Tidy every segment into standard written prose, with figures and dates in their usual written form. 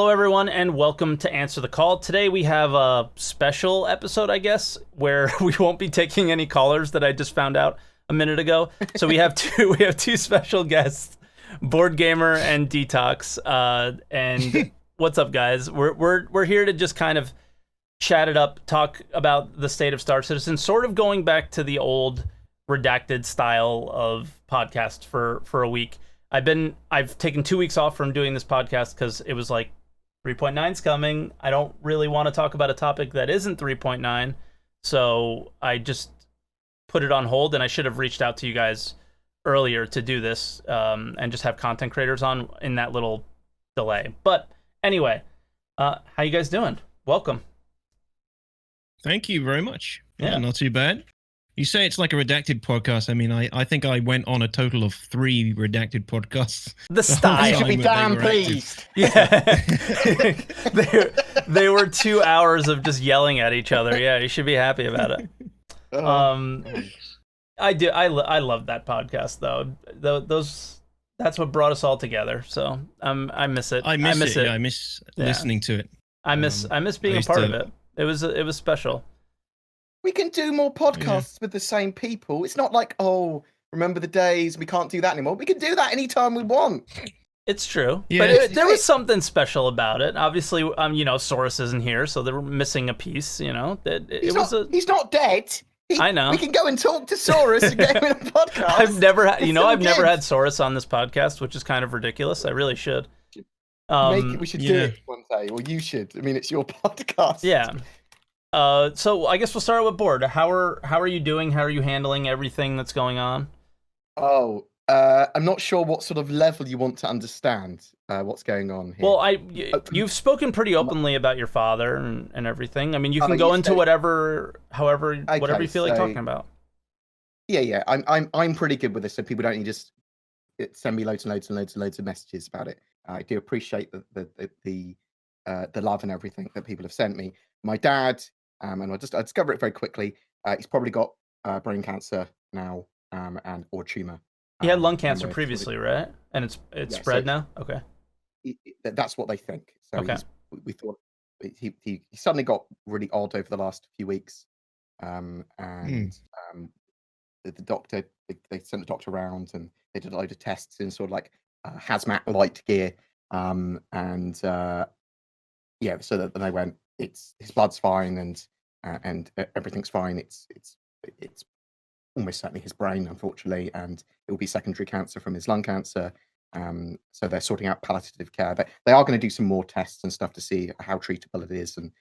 Hello, everyone, and welcome to Answer the Call. Today we have a special episode, I guess, where we won't be taking any callers that I just found out a minute ago. So we have two special guests, Bored Gamer and DTox. And what's up, guys? We're here to just kind of chat it up, talk about the state of Star Citizen, sort of going back to the old redacted style of podcast for a week. I've taken 2 weeks off from doing this podcast because it was like 3.9's coming. I don't really want to talk about a topic that isn't 3.9, so I just put it on hold, and I should have reached out to you guys earlier to do this and just have content creators on in that little delay. But anyway, how you guys doing? Welcome. Thank you very much. Yeah. Not too bad. You say it's like a redacted podcast. I mean, I think I went on a total of 3 redacted podcasts. The style. You should be damn pleased. Yeah. they were 2 hours of just yelling at each other. Yeah, you should be happy about it. I do. I love that podcast though. That's what brought us all together. So I miss it. I miss it. Yeah, I miss listening to it. I miss being a part of it. It was special. We can do more podcasts with the same people. It's not like, oh, remember the days, we can't do that anymore. We can do that anytime we want. It's true. Yeah. But there was something special about it. Obviously, Saurus isn't here, so they're missing a piece, He's not dead. I know. We can go and talk to Saurus and get him in a podcast. I've never had Saurus on this podcast, which is kind of ridiculous. I really should. We should do it one day, or you should. I mean, it's your podcast. Yeah. So I guess we'll start with Bored. How are you doing? How are you handling everything that's going on? Oh, I'm not sure what sort of level you want to understand what's going on here. Well, you've spoken pretty openly about your father and everything. I mean, you can go into whatever you feel like talking about. Yeah. I'm pretty good with this, so people don't need to just send me loads and loads and loads and loads of messages about it. I do appreciate the love and everything that people have sent me. My dad, and I discovered it very quickly. He's probably got brain cancer now, and or tumor. He had lung cancer previously, right? And it's spread now. Okay. That's what they think. So okay. We thought he suddenly got really odd over the last few weeks, and the doctor they sent the doctor around and they did a load of tests in sort of like hazmat light gear, so that they went, his blood's fine and everything's fine. It's almost certainly his brain, unfortunately, and it will be secondary cancer from his lung cancer. So they're sorting out palliative care. They are going to do some more tests and stuff to see how treatable it is and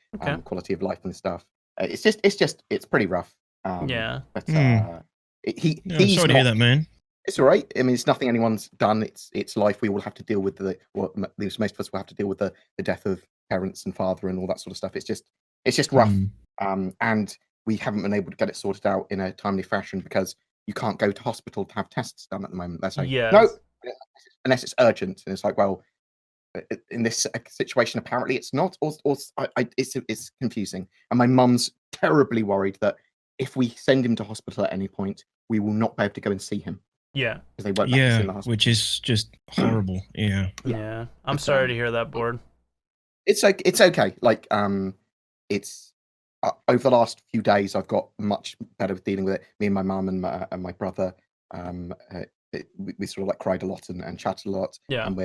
quality of life and stuff. It's pretty rough. Yeah. But I'm he's sorry to hear that, man. It's all right. I mean, it's nothing anyone's done. It's life. We will have to deal with most of us will have to deal with the death of parents and father and all that sort of stuff. It's just rough. And we haven't been able to get it sorted out in a timely fashion because you can't go to hospital to have tests done at the moment. They're saying no, unless it's urgent. And it's like, well, in this situation, apparently it's not. It's confusing. And my mum's terribly worried that if we send him to hospital at any point, we will not be able to go and see him. Yeah. Because they won't let us in the hospital. Which is just horrible. Yeah. I'm sorry to hear that, Bored. It's okay. Like it's over the last few days, I've got much better with dealing with it. Me and my mum and my brother, we sort of like cried a lot and chatted a lot. Yeah. And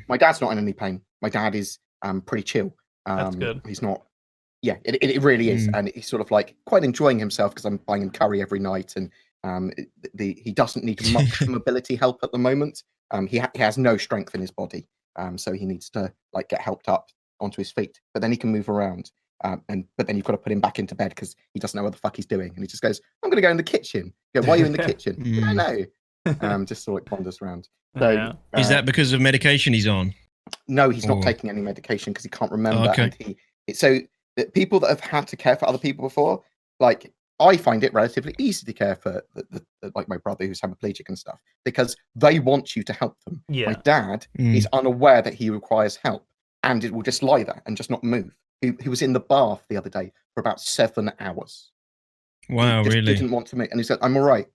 my dad's not in any pain. My dad is pretty chill. That's good. He's not. Yeah, it really is, and he's sort of like quite enjoying himself because I'm buying him curry every night, and he doesn't need much mobility help at the moment. He has no strength in his body, so he needs to like get helped up onto his feet. But then he can move around, but then you've got to put him back into bed because he doesn't know what the fuck he's doing, and he just goes, "I'm going to go in the kitchen." Why are you in the kitchen? I know. Just sort of wanders around. So is that because of medication he's on? No, he's not taking any medication because he can't remember. Okay. And so people that have had to care for other people before, like I find it relatively easy to care for like my brother who's hemiplegic and stuff because they want you to help them. Yeah. My dad is unaware that he requires help and it will just lie there and just not move. He was in the bath the other day for about 7 hours. Wow, he just really? didn't want to move, and he said, "I'm all right."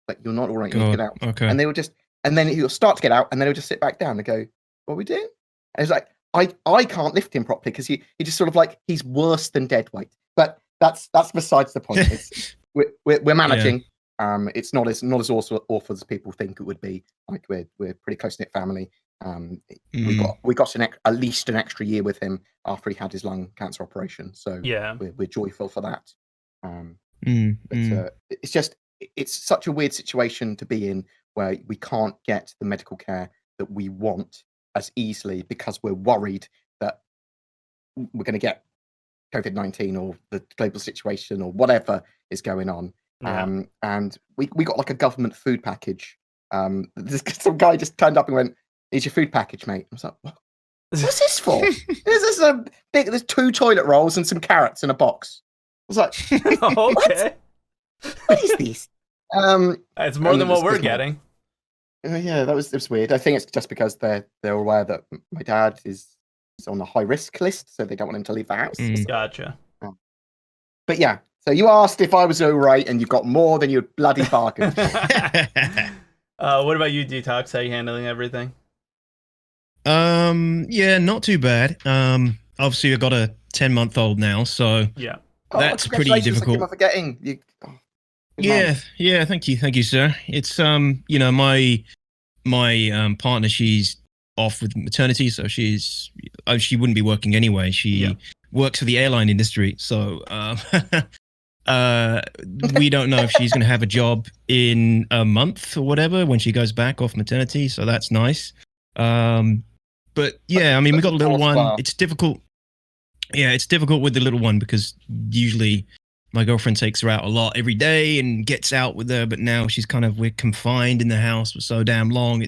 Like, you're not all right. You need to get out. Okay. And they will just, and then he'll start to get out, and then he'll just sit back down and go, "What are we doing?" And he's like, I can't lift him properly because he just sort of like he's worse than dead weight. But that's besides the point. It's, we're managing. It's not as awful as people think it would be. Like we're pretty close knit family. We got at least an extra year with him after he had his lung cancer operation. So we're joyful for that. But it's such a weird situation to be in where we can't get the medical care that we want as easily because we're worried that we're going to get COVID-19 or the global situation or whatever is going on. And we got like a government food package. Some guy just turned up and went, "Here's your food package, mate." I was like, what's this for? There's 2 toilet rolls and some carrots in a box. I was like, okay. What is this? It's more than what we're getting. Yeah, it was weird. I think it's just because they're aware that my dad is on the high risk list, so they don't want him to leave the house. Gotcha. But yeah, so you asked if I was all right, and you got more than you bloody bargained. What about you, DTox? How are you handling everything? Yeah, not too bad. Obviously, I've got a 10-month-old now, so that's pretty difficult. I'm forgetting you. Yeah. Thank you, sir. It's my partner, she's off with maternity, so she wouldn't be working anyway. She works for the airline industry, so we don't know if she's going to have a job in a month or whatever when she goes back off maternity. So that's nice. But yeah, I mean, we got a little one. It's difficult. Yeah, it's difficult with the little one because usually my girlfriend takes her out a lot every day and gets out with her, but now we're confined in the house for so damn long.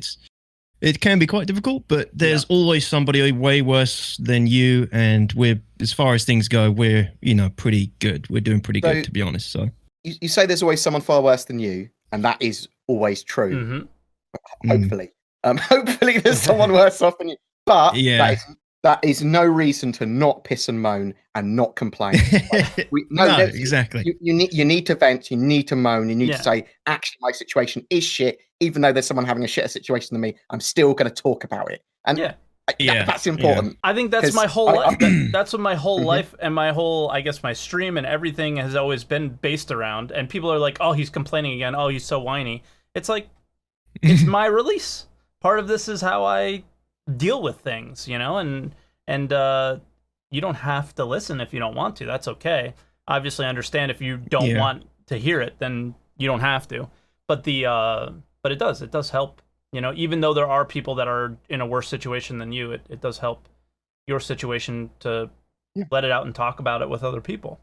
It can be quite difficult, but there's always somebody way worse than you, and as far as things go, we're pretty good. We're doing pretty good, to be honest. So you say there's always someone far worse than you, and that is always true. Hopefully, hopefully there's someone worse off than you. But that is no reason to not piss and moan and not complain. Exactly. You need to vent. You need to moan. You need to say, actually, my situation is shit. Even though there's someone having a shitter situation than me, I'm still going to talk about it. And that's important. I think that's my whole life. That's what my whole life and my whole, I guess, my stream and everything has always been based around. And people are like, "Oh, he's complaining again. Oh, he's so whiny." It's like, it's my release. Part of this is how I deal with things, and you don't have to listen if you don't want to. That's okay. Obviously, understand if you don't want to hear it, then you don't have to. But but it does help. Even though there are people that are in a worse situation than you, it does help your situation to let it out and talk about it with other people.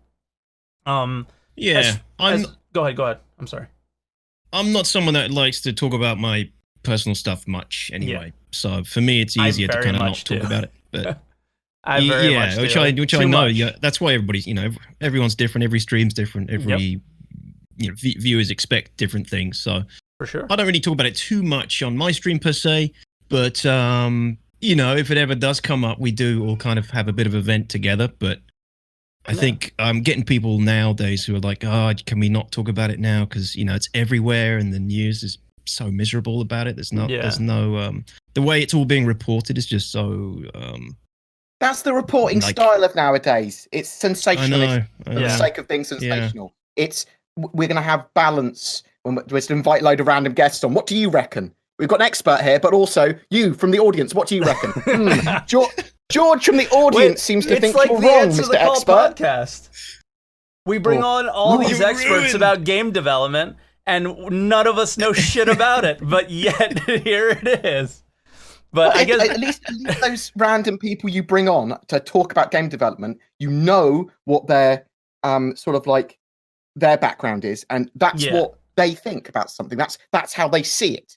Go ahead. I'm sorry. I'm not someone that likes to talk about my personal stuff much anyway. So for me, it's easier to kind of not talk about it. But I very much do. which I know. Yeah, that's why everybody's everyone's different. Every stream's different. Every viewers expect different things. So for sure, I don't really talk about it too much on my stream per se. But if it ever does come up, we do all kind of have a bit of an event together. But I think I'm getting people nowadays who are like, "Oh, can we not talk about it now? Because it's everywhere, and the news is so miserable about it. There's no the way it's all being reported is just so that's the reporting style of nowadays. It's sensational for the sake of being sensational. We're going to have balance when we're going to invite a load of random guests on. What do you reckon? We've got an expert here, but also you from the audience. What do you reckon? George from the audience seems to think you're wrong, Mr. Expert. Podcast. We bring on all these experts about game development, and none of us know shit about it, but yet here it is. But I guess at least those random people you bring on to talk about game development, what their sort of like their background is, and that's what they think about something. That's how they see it.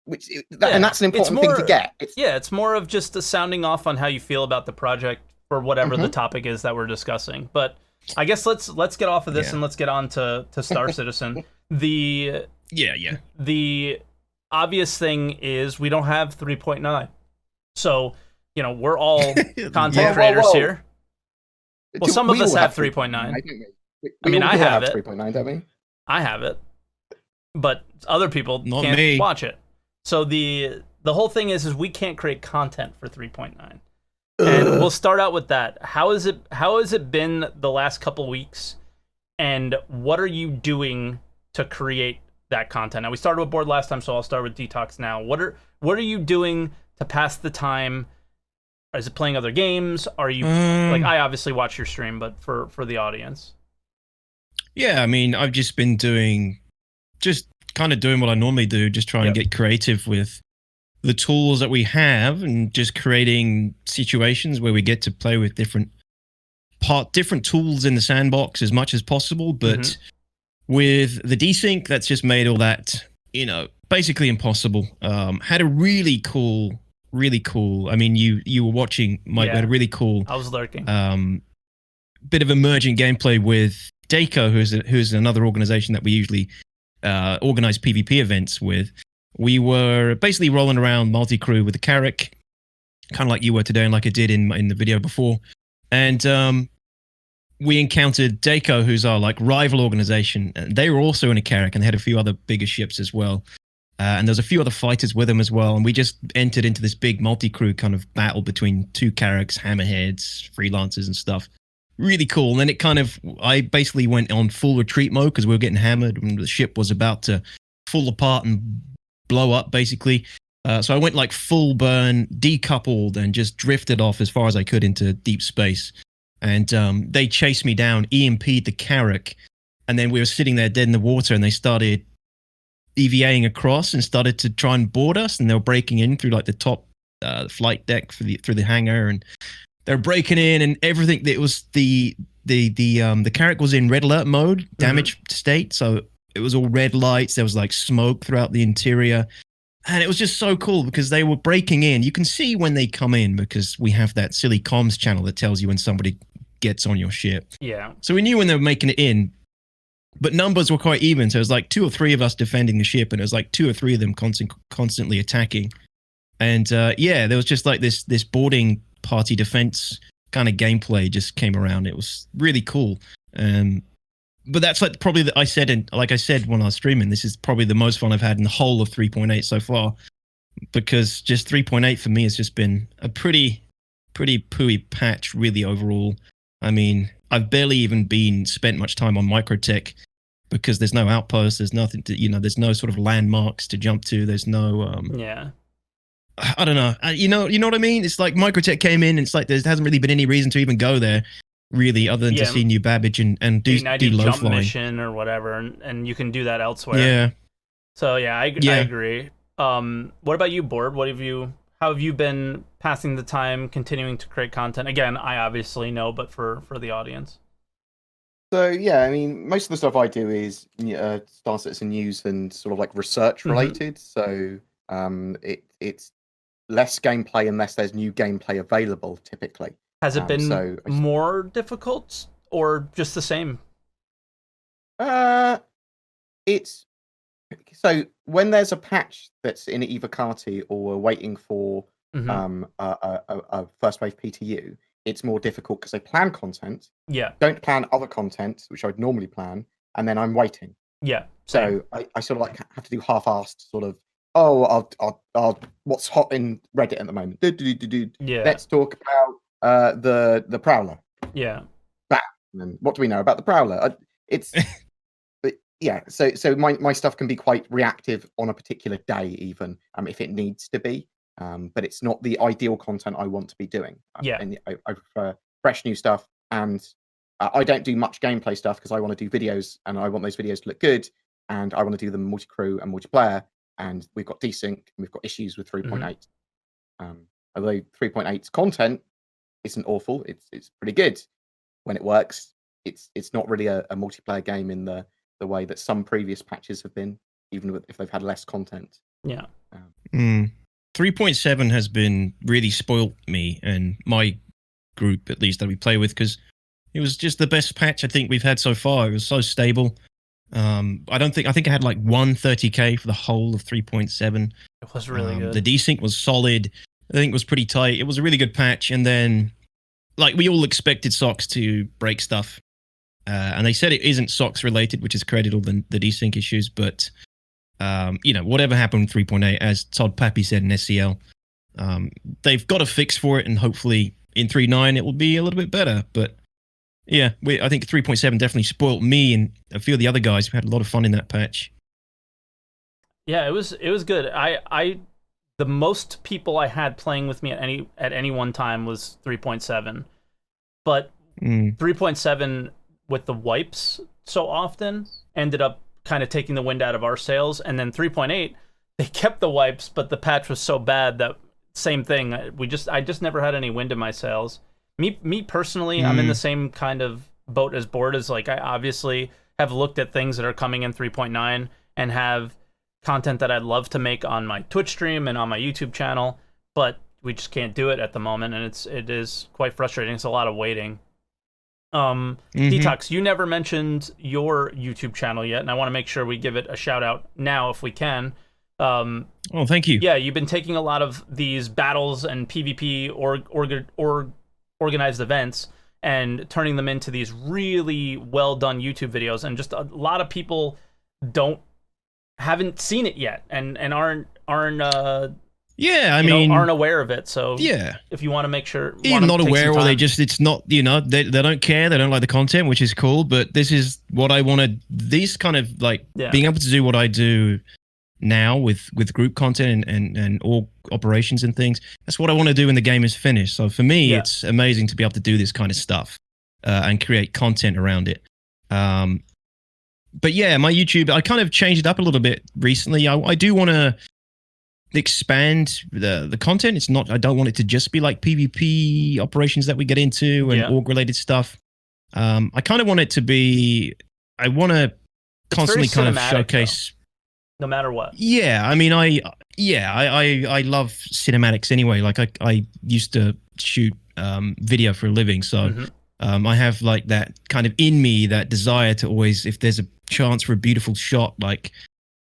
And that's an important thing to get. It's more of just a sounding off on how you feel about the project for whatever the topic is that we're discussing. But I guess let's get off of this and let's get on to Star Citizen. The obvious thing is we don't have 3.9. So, we're all content creators here. Well, some of us have 3.9. I mean, I have it. 3.9, don't we? I have it. But other people Not can't me. watch it. So the whole thing is we can't create content for 3.9. And we'll start out with that. How has it been the last couple weeks, and what are you doing to create that content? Now, we started with Bored last time, so I'll start with DTox now. What are you doing to pass the time? Is it playing other games? Are you like, I obviously watch your stream, but for the audience? Yeah, I mean, I've just been just kind of doing what I normally do, just trying to get creative with the tools that we have and just creating situations where we get to play with different tools in the sandbox as much as possible. But with the desync, that's just made all that, basically impossible. Had a really cool. I mean, you were watching, Mike. Had a really cool. I was lurking. Bit of emerging gameplay with DTox, who's another organization that we usually organize PvP events with. We were basically rolling around multi-crew with the Carrack, kind of like you were today and like I did in the video before. And we encountered DTox, who's our like rival organization. And they were also in a Carrack and had a few other bigger ships as well. And there's a few other fighters with them as well. And we just entered into this big multi-crew kind of battle between two Carracks, hammerheads, freelancers and stuff. Really cool. And then I basically went on full retreat mode because we were getting hammered and the ship was about to fall apart and blow up, basically. So I went like full burn, decoupled, and just drifted off as far as I could into deep space. And they chased me down, EMP'd the Carrack, and then we were sitting there dead in the water, and they started EVAing across and started to try and board us, and they were breaking in through like the top flight deck through the hangar, and they're breaking in and everything. It was the Carrack was in red alert mode, damaged state, so it was all red lights. There was like smoke throughout the interior. And it was just so cool because they were breaking in. You can see when they come in because we have that silly comms channel that tells you when somebody gets on your ship. Yeah. So we knew when they were making it in, but numbers were quite even. So it was like 2 or 3 of us defending the ship, and it was like 2 or 3 of them constantly attacking. And there was just like this boarding party defense kind of gameplay just came around. It was really cool. But that's like probably like I said when I was streaming, this is probably the most fun I've had in the whole of 3.8 so far, because just 3.8 for me has just been a pretty pooey patch really overall. I mean, I've barely even spent much time on microtech because there's no outposts, there's nothing to, there's no sort of landmarks to jump to, there's no I don't know. You know what I mean? It's like microtech came in, and it's like there hasn't really been any reason to even go there, really, other than to see New Babbage and do low jump flying mission or whatever, and you can do that elsewhere. Yeah. So I agree. What about you, Bored? How have you been passing the time, continuing to create content? Again, I obviously know, but for the audience. So I mean, most of the stuff I do is Star Citizen news and sort of like research related. So it's less gameplay unless there's new gameplay available, typically. Has it been more difficult or just the same? It's so when there's a patch that's in either Kati or we're waiting for a first wave PTU, it's more difficult because they plan content. Yeah. Don't plan other content, which I'd normally plan, and then I'm waiting. Yeah. So I sort of like have to do half-assed sort of. Oh, I'll what's hot in Reddit at the moment? Yeah. Let's talk about the Prowler. Yeah. And what do we know about the Prowler? So my stuff can be quite reactive on a particular day, even if it needs to be. But it's not the ideal content I want to be doing. And I prefer fresh new stuff, and I don't do much gameplay stuff because I want to do videos, and I want those videos to look good, and I want to do them multi-crew and multiplayer. And we've got desync, and we've got issues with 3.8. Although 3.8's content isn't awful, it's pretty good when it works. It's not really a multiplayer game in the way that some previous patches have been, even if they've had less content. Yeah. 3.7 has been really spoilt me and my group, at least, that we play with, because it was just the best patch I think we've had so far. It was so stable. I think I had like 130k for the whole of 3.7. It was really good. The desync was solid. I think it was pretty tight. It was a really good patch. And then, like, we all expected Socks to break stuff. And they said it isn't Socks related, which has created all the desync issues. But, whatever happened with 3.8, as Todd Pappy said in SCL, they've got a fix for it. And hopefully in 3.9 it will be a little bit better. But yeah, I think 3.7 definitely spoilt me and a few of the other guys who had a lot of fun in that patch. Yeah, it was good. The most people I had playing with me at any one time was 3.7, but 3.7 with the wipes so often ended up kind of taking the wind out of our sails, and then 3.8 they kept the wipes, but the patch was so bad that same thing. I just never had any wind in my sails. Me personally, I'm in the same kind of boat as Bored. As like I obviously have looked at things that are coming in 3.9 and have content that I'd love to make on my Twitch stream and on my YouTube channel, but we just can't do it at the moment, and it is quite frustrating. It's a lot of waiting. DTox, you never mentioned your YouTube channel yet, and I want to make sure we give it a shout out now if we can. Oh, thank you. Yeah, you've been taking a lot of these battles and PvP or organized events and turning them into these really well done YouTube videos, and just a lot of people haven't seen it yet and aren't yeah, I mean, aren't aware of it. So yeah, if you want to make sure, even not aware, or it's not, they don't care, they don't like the content, which is cool. But this is what I wanted. These kind of like being able to do what I do now with group content and all operations and things. That's what I want to do when the game is finished. So for me, it's amazing to be able to do this kind of stuff and create content around it. But yeah, my YouTube, I kind of changed it up a little bit recently. I do want to expand the content. It's not, I don't want it to just be like PvP operations that we get into and org related stuff. I kind of want it to be, I want to constantly kind of showcase no matter what. Yeah, I mean, I love cinematics anyway. Like I used to shoot video for a living, so I have like that kind of in me, that desire to always, if there's a chance for a beautiful shot, like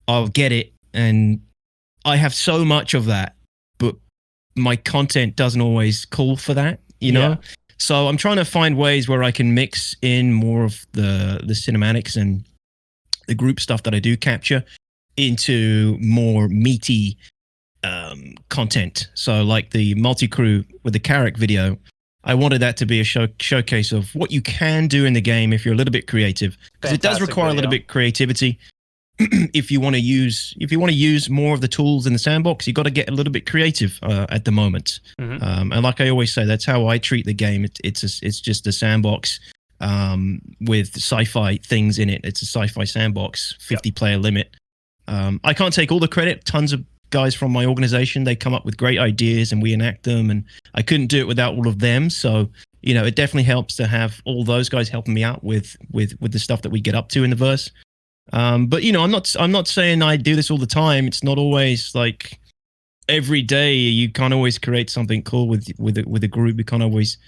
I'll get it. And I have so much of that, but my content doesn't always call for that, you know? So I'm trying to find ways where I can mix in more of the cinematics and the group stuff that I do capture into more meaty content. So like the multi-crew with the Carrick video, I wanted that to be a showcase of what you can do in the game if you're a little bit creative, because it does require a little bit creativity. If you want to use more of the tools in the sandbox, you got to get a little bit creative at the moment. And like I always say, that's how I treat the game. It's just a sandbox with sci-fi things in it. It's a sci-fi sandbox, 50 player limit. I can't take all the credit. Tons of guys from my organization, they come up with great ideas and we enact them, and I couldn't do it without all of them. So, you know, it definitely helps to have all those guys helping me out with the stuff that we get up to in the verse. But you know, I'm not saying I do this all the time. It's not always like every day. You can't always create something cool with a group. You can't always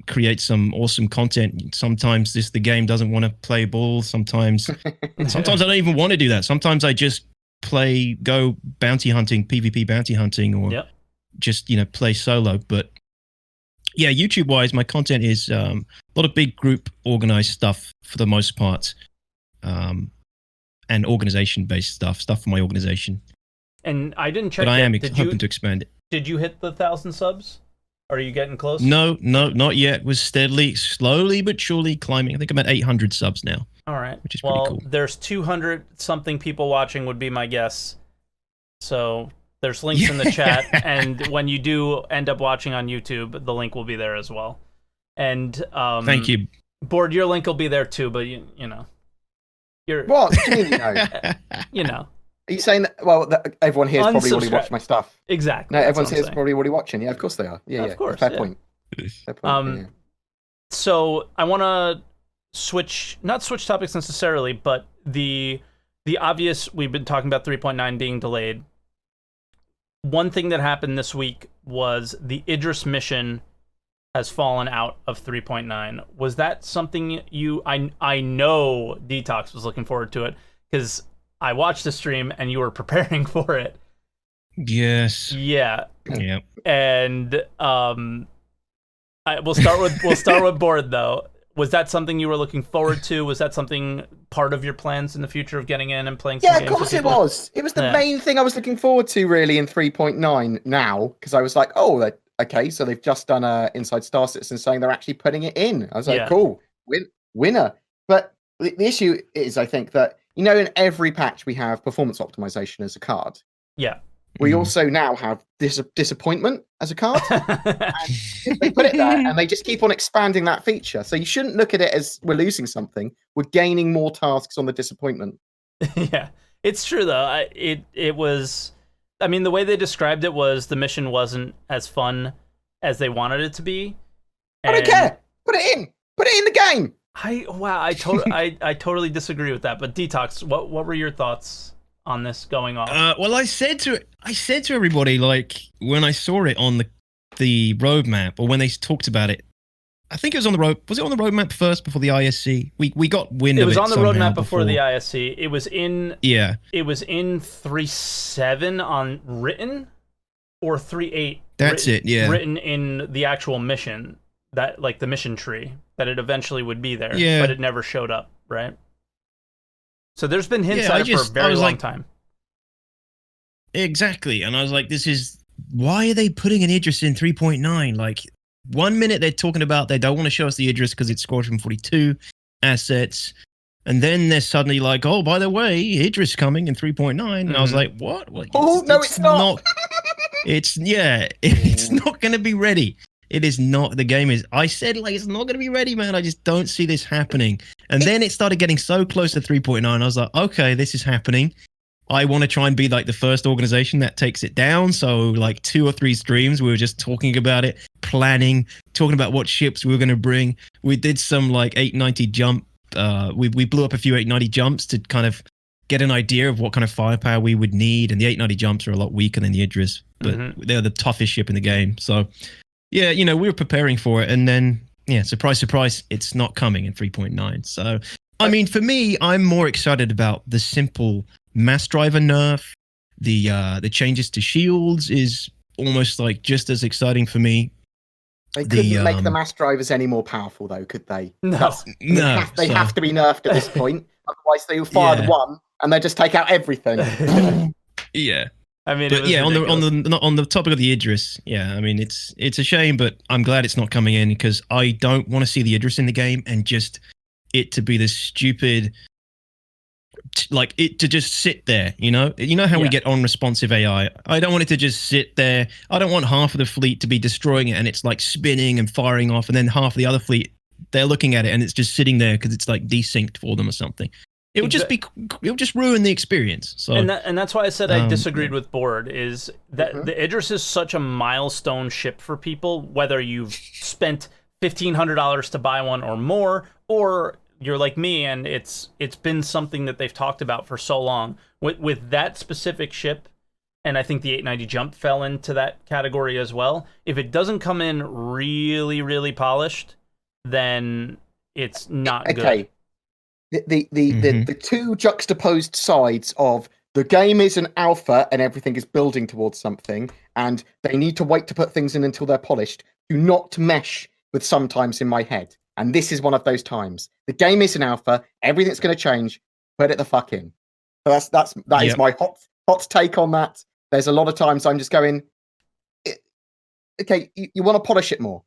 create some awesome content. Sometimes the game doesn't want to play ball. Sometimes I don't even want to do that. Sometimes I just go bounty hunting, PvP bounty hunting, or just, you know, play solo. But yeah, YouTube wise, my content is a lot of big group organized stuff for the most part, and organization based stuff for my organization. And I didn't check, but I am hoping to expand it. Did you hit the 1,000 subs? Are you getting close? No, not yet. We're slowly but surely climbing. I think I'm at 800 subs now. All right. Which is pretty cool. There's 200 something people watching would be my guess. So there's links in the chat, and when you do end up watching on YouTube, the link will be there as well. And thank you. Bored, your link will be there too, but you know. What? You know? You know. Are you saying that, well, that everyone here has probably already watched my stuff? Exactly. No, everyone here is probably already watching. Yeah, of course they are. Yeah, of course. Fair point. Fair point. So I want to not switch topics necessarily, but the obvious, we've been talking about 3.9 being delayed. One thing that happened this week was the Idris mission has fallen out of 3.9. Was that something I know DTox was looking forward to it, because I watched the stream and you were preparing for it. Yes. Yeah. Yeah. And we'll start with Bored though. Was that something you were looking forward to? Was that something part of your plans in the future of getting in and playing some games? Yeah, of course it was. It was the main thing I was looking forward to really in 3.9 now, because I was like, oh, okay, so they've just done Inside Star Citizen saying they're actually putting it in. I was like, Yeah. cool, winner. But the issue is, I think that, in every patch we have performance optimization as a card. Yeah. We also now have disappointment as a card. And they put it there, and they just keep on expanding that feature. So you shouldn't look at it as we're losing something. We're gaining more tasks on the disappointment. Yeah, it's true though. It was. I mean, the way they described it was the mission wasn't as fun as they wanted it to be. I don't care. Put it in. Put it in the game. I totally disagree with that. But DTox, what were your thoughts on this going on? Well, I said to everybody, like, when I saw it on the roadmap, or when they talked about it, I think it was on the road. Was it on the roadmap first before the ISC? We got wind of it. It was on the somehow roadmap before the ISC. It was in. Yeah. It was in 3.7 on written, or 3.8. That's it. Yeah. Written in the actual mission, that like the mission tree, that it eventually would be there. Yeah. But it never showed up, right? So there's been hints at it for a very long time. Exactly, and I was like, why are they putting an Idris in 3.9? Like, 1 minute they're talking about they don't want to show us the Idris because it's Squadron 42 assets, and then they're suddenly like, oh, by the way, Idris coming in 3.9, and I was like, what? It's not. It's not going to be ready. It is not. The game is. I said, like, it's not going to be ready, man. I just don't see this happening. And then it started getting so close to 3.9. I was like, okay, this is happening. I want to try and be like the first organization that takes it down. So like 2 or 3 streams, we were just talking about it, planning, talking about what ships we were going to bring. We did some like 890 jump. We blew up a few 890 jumps to kind of get an idea of what kind of firepower we would need. And the 890 jumps are a lot weaker than the Idris, but they're the toughest ship in the game. So yeah, we were preparing for it. And then, yeah, surprise, surprise, it's not coming in 3.9. So, I mean, for me, I'm more excited about the simple mass driver nerf. The changes to shields is almost like just as exciting for me. They couldn't make the mass drivers any more powerful, though, could they? No. They have to be nerfed at this point. Otherwise, they will fire one and they just take out everything. Yeah. I mean, but yeah, on the topic of the Idris, yeah, I mean, it's a shame, but I'm glad it's not coming in because I don't want to see the Idris in the game and just it to be this stupid, like it to just sit there, you know how we get unresponsive AI. I don't want it to just sit there. I don't want half of the fleet to be destroying it and it's like spinning and firing off, and then half of the other fleet they're looking at it and it's just sitting there because it's like desynced for them or something. It would just ruin the experience. So and that's why I said I disagreed with Bored, is that the Idris is such a milestone ship for people, whether you've spent $1,500 to buy one or more, or you're like me and it's been something that they've talked about for so long. With that specific ship, and I think the 890 jump fell into that category as well. If it doesn't come in really, really polished, then it's not good. The two juxtaposed sides of the game is an alpha and everything is building towards something, and they need to wait to put things in until they're polished, do not mesh with sometimes in my head. And this is one of those times. The game is an alpha, everything's going to change, put it the fuck in. So that is my hot take on that. There's a lot of times I'm just going, okay, you want to polish it more.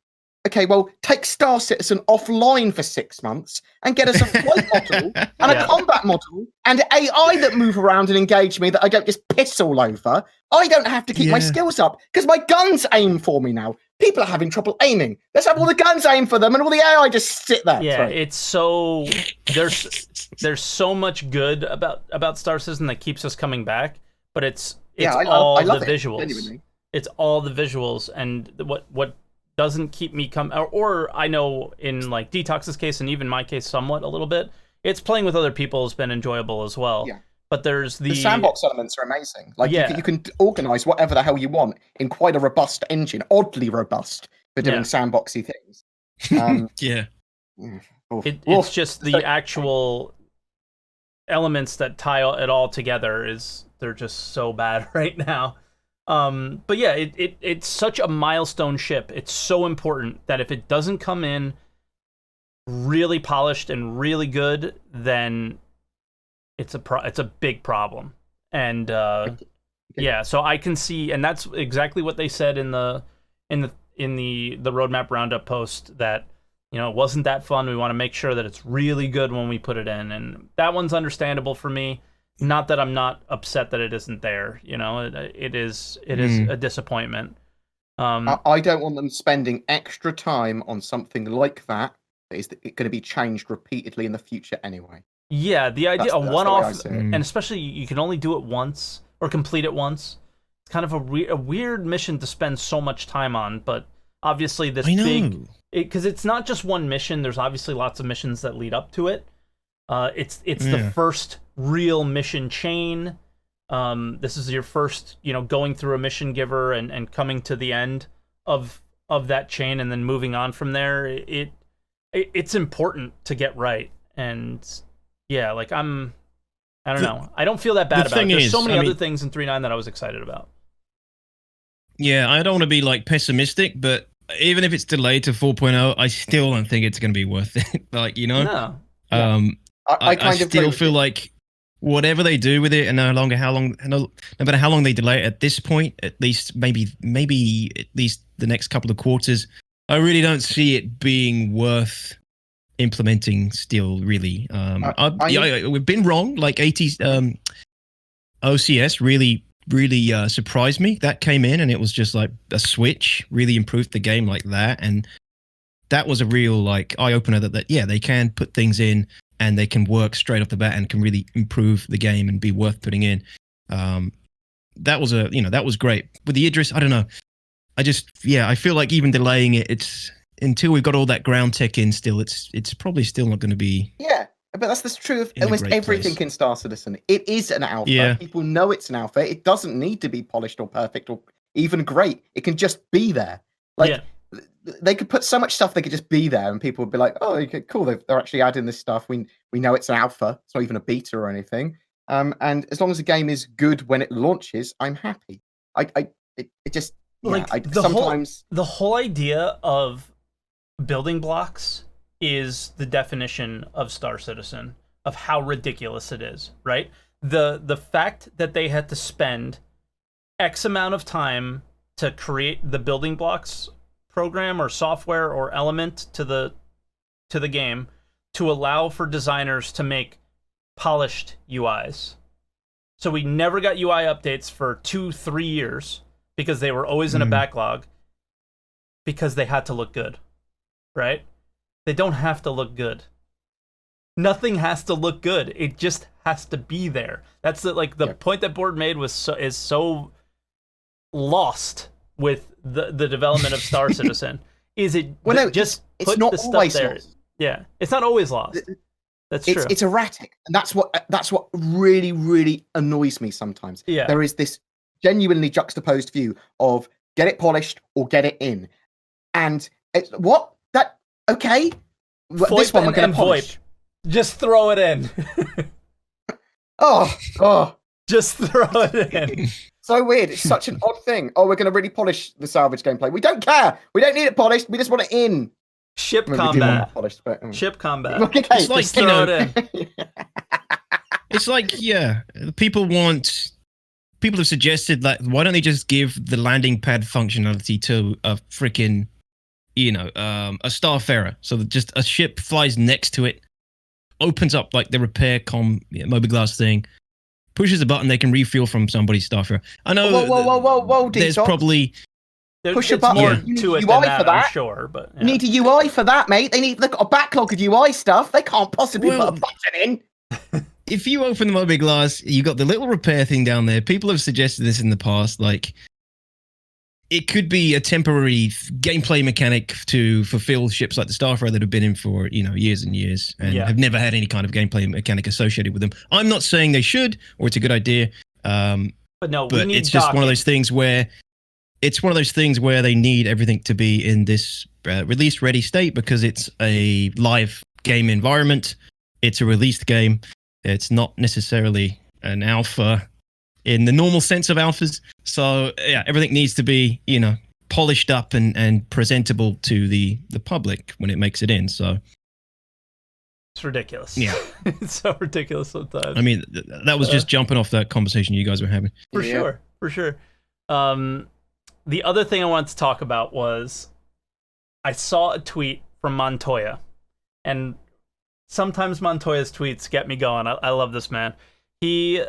Okay, well, take Star Citizen offline for 6 months and get us a flight model and a combat model and AI that move around and engage me that I don't just piss all over. I don't have to keep my skills up because my guns aim for me now. People are having trouble aiming. Let's have all the guns aim for them and all the AI just sit there. Yeah, Sorry. it's so... There's so much good about Star Citizen that keeps us coming back, but it's all the visuals. Genuinely. It's all the visuals, and what doesn't keep me or I know in like DTox's case and even my case somewhat a little bit, it's playing with other people has been enjoyable as well. Yeah. But there's the sandbox elements are amazing. Like you can organize whatever the hell you want in quite a robust engine, oddly robust for doing sandboxy things. It's just the actual elements that tie it all together they're just so bad right now. But yeah, it's such a milestone ship. It's so important that if it doesn't come in really polished and really good, then it's a big problem. And so I can see, and that's exactly what they said in the the roadmap roundup post that, you know, it wasn't that fun. We want to make sure that it's really good when we put it in, and that one's understandable for me. Not that I'm not upset that it isn't there. You know, it is a disappointment. I don't want them spending extra time on something like that is going to be changed repeatedly in the future anyway. Yeah, the idea a one-off, and especially you can only do it once or complete it once. It's kind of a weird mission to spend so much time on, but obviously this big, because it's not just one mission. There's obviously lots of missions that lead up to it. It's the first real mission chain. This is your first, you know, going through a mission giver and coming to the end of that chain and then moving on from there. It's important to get right, and yeah, like I don't know. I don't feel that bad about it. There's so many other things in 3.9 that I was excited about. Yeah, I don't want to be like pessimistic, but even if it's delayed to 4.0, I still don't think it's going to be worth it. Like, you know, no. I still feel like whatever they do with it, and no matter how long they delay it at this point, at least maybe at least the next couple of quarters, I really don't see it being worth implementing still, really. We've been wrong. Like OCS really surprised me. That came in and it was just like a switch, really improved the game like that. And that was a real like eye-opener that they can put things in and they can work straight off the bat and can really improve the game and be worth putting in. That was great. With the Idris, I don't know. I feel like even delaying it's until we've got all that ground tech in still, it's probably still not going to be. Yeah, but that's the truth of almost everything in Star Citizen. It is an alpha. Yeah. People know it's an alpha. It doesn't need to be polished or perfect or even great. It can just be there. Like they could put so much stuff they could just be there, and people would be like, "Oh, okay, cool. They're actually adding this stuff. We know it's an alpha. It's not even a beta or anything." And as long as the game is good when it launches, I'm happy. The whole idea of building blocks is the definition of Star Citizen, of how ridiculous it is, right? The fact that they had to spend X amount of time to create the building blocks program or software or element to the game to allow for designers to make polished UIs. So we never got UI updates for 2-3 years because they were always in a backlog because they had to look good. Right? They don't have to look good. Nothing has to look good. It just has to be there. That's the point that Bored made is so lost with the development of Star Citizen. Is it just it's not the always stuff there? Lost. Yeah, it's not always lost. That's true. It's erratic, and that's what really, really annoys me sometimes. Yeah. There is this genuinely juxtaposed view of get it polished or get it in, and it's what. Okay, this one we're going to polish. VoIP. Just throw it in. oh, just throw it in. So weird. It's such an odd thing. Oh, we're going to really polish the salvage gameplay. We don't care. We don't need it polished. We just want it in. Ship combat. Polished, but, Ship combat. Okay, it's like, throw it in. It's like, people have suggested that why don't they just give the landing pad functionality to a freaking a Starfarer, so that just a ship flies next to it, opens up like the repair mobiGlas thing, pushes a button, they can refuel from somebody's Starfarer. I know. Whoa! There's probably push a button. More to it than that, I'm sure, but you need a UI for that, mate. They need a backlog of UI stuff. They can't possibly put a button in. If you open the mobiGlas, you got the little repair thing down there. People have suggested this in the past, like. It could be a temporary gameplay mechanic to fulfill ships like the Starfarer that have been in for years and years and have never had any kind of gameplay mechanic associated with them. I'm not saying they should or it's a good idea, but it's just one of those things where they need everything to be in this release ready state because it's a live game environment. It's a released game. It's not necessarily an alpha in the normal sense of alphas. So everything needs to be, polished up and presentable to the public when it makes it in. So it's ridiculous. Yeah. It's so ridiculous sometimes. I mean, that was just jumping off that conversation you guys were having. For sure. the other thing I wanted to talk about was I saw a tweet from Montoya, and sometimes Montoya's tweets get me going. I love this man. He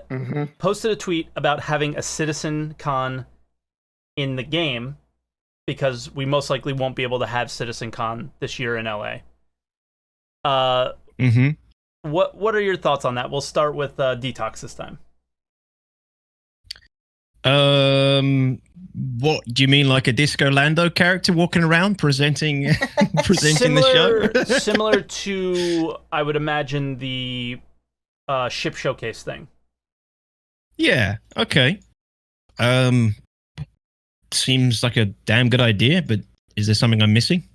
posted a tweet about having a Citizen Con in the game because we most likely won't be able to have Citizen Con this year in LA. What are your thoughts on that? We'll start with DTox this time. What do you mean, like a Disco Lando character walking around presenting the show? Similar to, I would imagine, the ship showcase thing. Yeah. Okay. Seems like a damn good idea, but is there something I'm missing?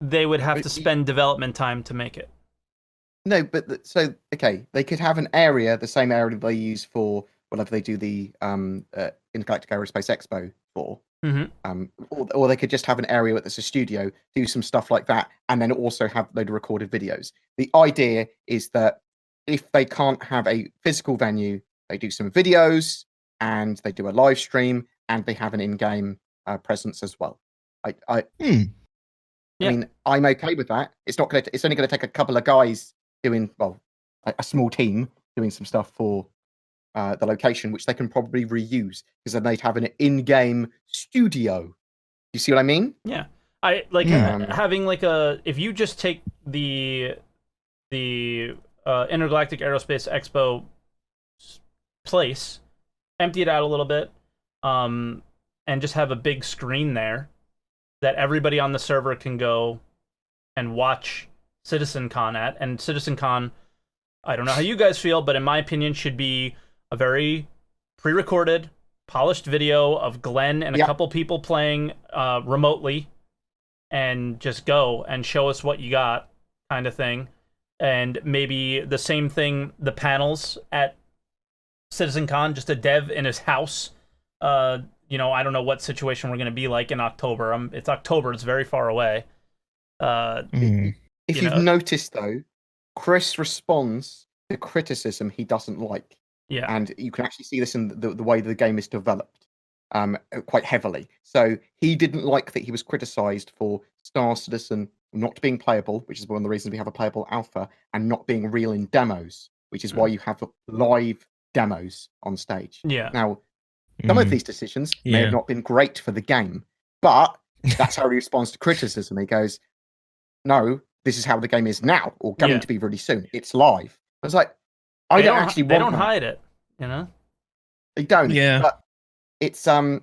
They would have to spend development time to make it. No, but okay, they could have an area, the same area they use for whatever they do the Intergalactic Aerospace Expo for. Or they could just have an area that's a studio, do some stuff like that, and then also have a load of recorded videos. The idea is that if they can't have a physical venue, they do some videos and they do a live stream and they have an in-game presence as well. I mean, I'm okay with that. It's not going to. It's only going to take a couple of guys doing, well, a small team doing some stuff for the location, which they can probably reuse because then they'd have an in-game studio. You see what I mean? Yeah, I like having like a. If you just take the Intergalactic Aerospace Expo place, empty it out a little bit, and just have a big screen there that everybody on the server can go and watch CitizenCon at. And CitizenCon, I don't know how you guys feel, but in my opinion, should be a very pre-recorded, polished video of Glenn and a couple people playing remotely, and just go and show us what you got, kind of thing. And maybe the same thing, the panels at CitizenCon, just a dev in his house. You know, I don't know what situation we're going to be like in October. It's October. It's very far away. If you've noticed, though, Chris responds to criticism he doesn't like. Yeah. And you can actually see this in the way the game is developed quite heavily. So he didn't like that he was criticized for Star Citizen not being playable, which is one of the reasons we have a playable alpha, and not being real in demos, which is why you have live demos on stage. Yeah. Now, some of these decisions may have not been great for the game, but that's how he responds to criticism. He goes, no, this is how the game is now, or going to be really soon. It's live. I was like, I don't actually want They don't that. hide it, you know? They don't. Yeah. But it's going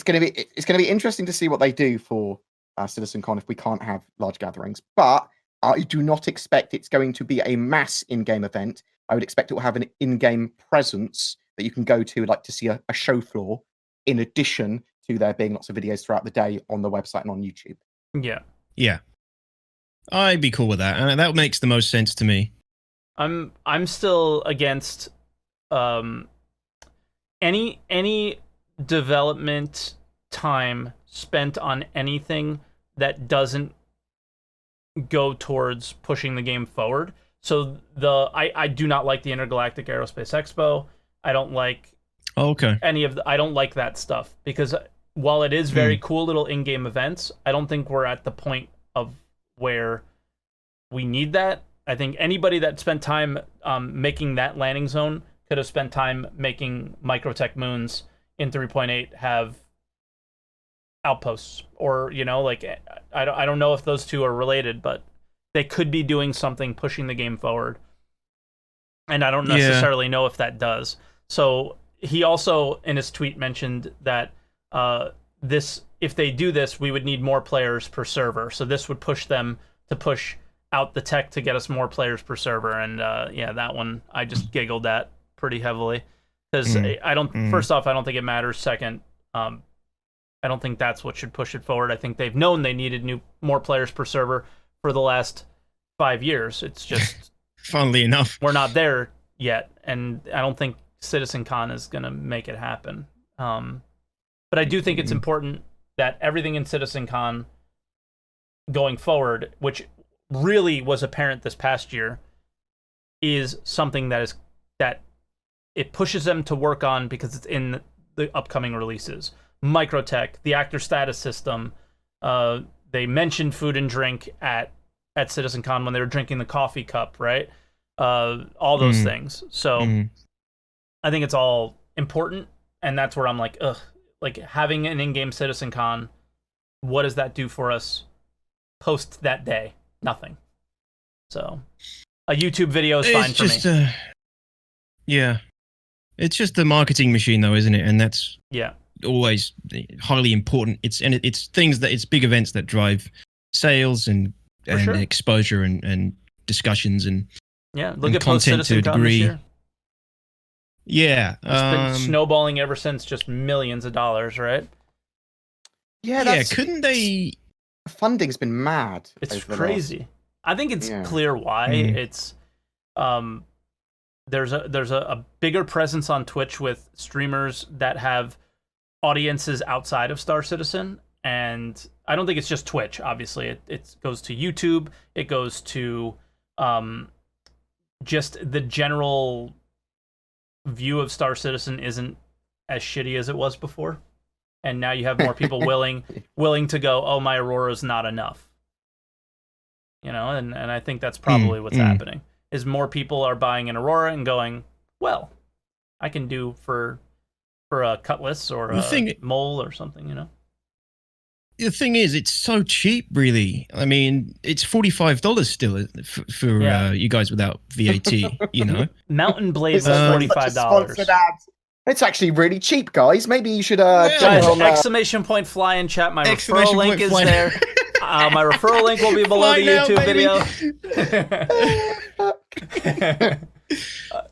to be interesting to see what they do for CitizenCon if we can't have large gatherings. But I do not expect it's going to be a mass in-game event. I would expect it will have an in-game presence that you can go to, like to see a show floor, in addition to there being lots of videos throughout the day on the website and on YouTube. Yeah. Yeah. I'd be cool with that. And that makes the most sense to me. I'm still against any development time spent on anything that doesn't go towards pushing the game forward. So I do not like the Intergalactic Aerospace Expo. I don't like any of I don't like that stuff, because while it is very cool little in-game events, I don't think we're at the point of where we need that. I think anybody that spent time making that landing zone could have spent time making Microtech moons in 3.8 have outposts, or, you know, like, I don't know if those two are related, but they could be doing something pushing the game forward, and I don't necessarily know if that does. So he also in his tweet mentioned that if they do this, we would need more players per server, so this would push them to push out the tech to get us more players per server. And that one I just giggled at pretty heavily, because I don't first off, I don't think it matters. Second, I don't think that's what should push it forward. I think they've known they needed more players per server for the last 5 years. It's just funnily enough, we're not there yet, and I don't think CitizenCon is going to make it happen. But I do think it's important that everything in CitizenCon going forward, which really was apparent this past year, is something that it pushes them to work on because it's in the upcoming releases. Microtech, the actor status system. They mentioned food and drink at CitizenCon when they were drinking the coffee cup, right? All those things. So I think it's all important, and that's where I'm like, ugh, like having an in-game CitizenCon, what does that do for us post that day? Nothing. So a YouTube video is fine for me. Yeah. It's just a marketing machine though, isn't it? And that's always highly important. It's things that it's big events that drive sales and exposure and discussions and look at content to a degree. This year. Yeah, it's been snowballing ever since, just millions of dollars, right? Yeah, couldn't they? Funding's been mad. It's crazy. I think it's clear why. It's there's a bigger presence on Twitch with streamers that have audiences outside of Star Citizen, and I don't think it's just Twitch. Obviously, it goes to YouTube. It goes to just the general view of Star Citizen isn't as shitty as it was before, and now you have more people willing to go, oh, my Aurora's not enough, and I think that's probably what's happening, is more people are buying an Aurora and going, well, I can do for a Cutlass or a Mole or something, The thing is, it's so cheap, really. I mean, it's $45 still for you guys without VAT, Mountain Blaze is $45. It's actually really cheap, guys. Maybe you should guys, exclamation point fly in chat. My referral link is there. My referral link will be below the YouTube video.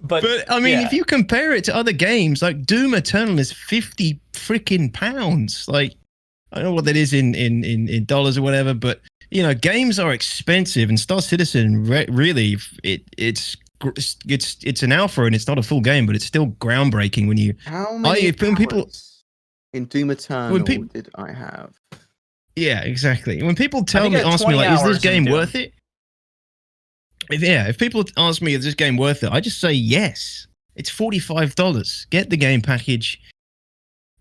But I mean, if you compare it to other games, like Doom Eternal is £50 freaking pounds. Like, I don't know what that is in dollars or whatever, but games are expensive, and Star Citizen really it's an alpha and it's not a full game, but it's still groundbreaking when you. How many people in Doom Eternal did I have? Yeah, exactly. When people ask me like, is this game worth it? If people ask me, is this game worth it? I just say yes. It's $45. Get the game package.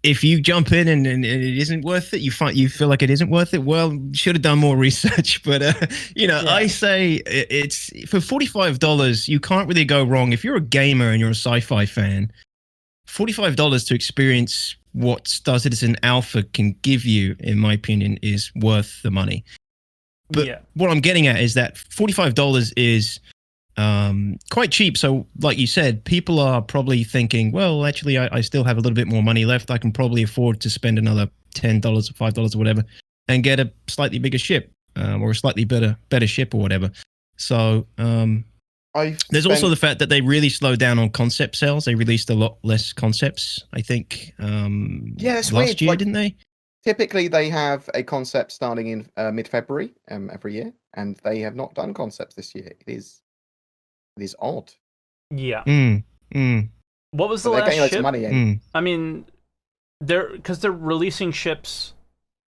If you jump in and it isn't worth it, you feel like it isn't worth it, well, should have done more research. But, I say it's for $45, you can't really go wrong. If you're a gamer and you're a sci-fi fan, $45 to experience what Star Citizen Alpha can give you, in my opinion, is worth the money. But what I'm getting at is that $45 is quite cheap. So like you said, people are probably thinking, well, actually, I still have a little bit more money left. I can probably afford to spend another $10 or $5 or whatever and get a slightly bigger ship or a slightly better ship or whatever. So there's also the fact that they really slowed down on concept sales. They released a lot less concepts, I think, last year, didn't they? Typically, they have a concept starting in mid-February every year, and they have not done concepts this year. It is odd. Yeah. What was the last ship? Money in. I mean, they're releasing ships.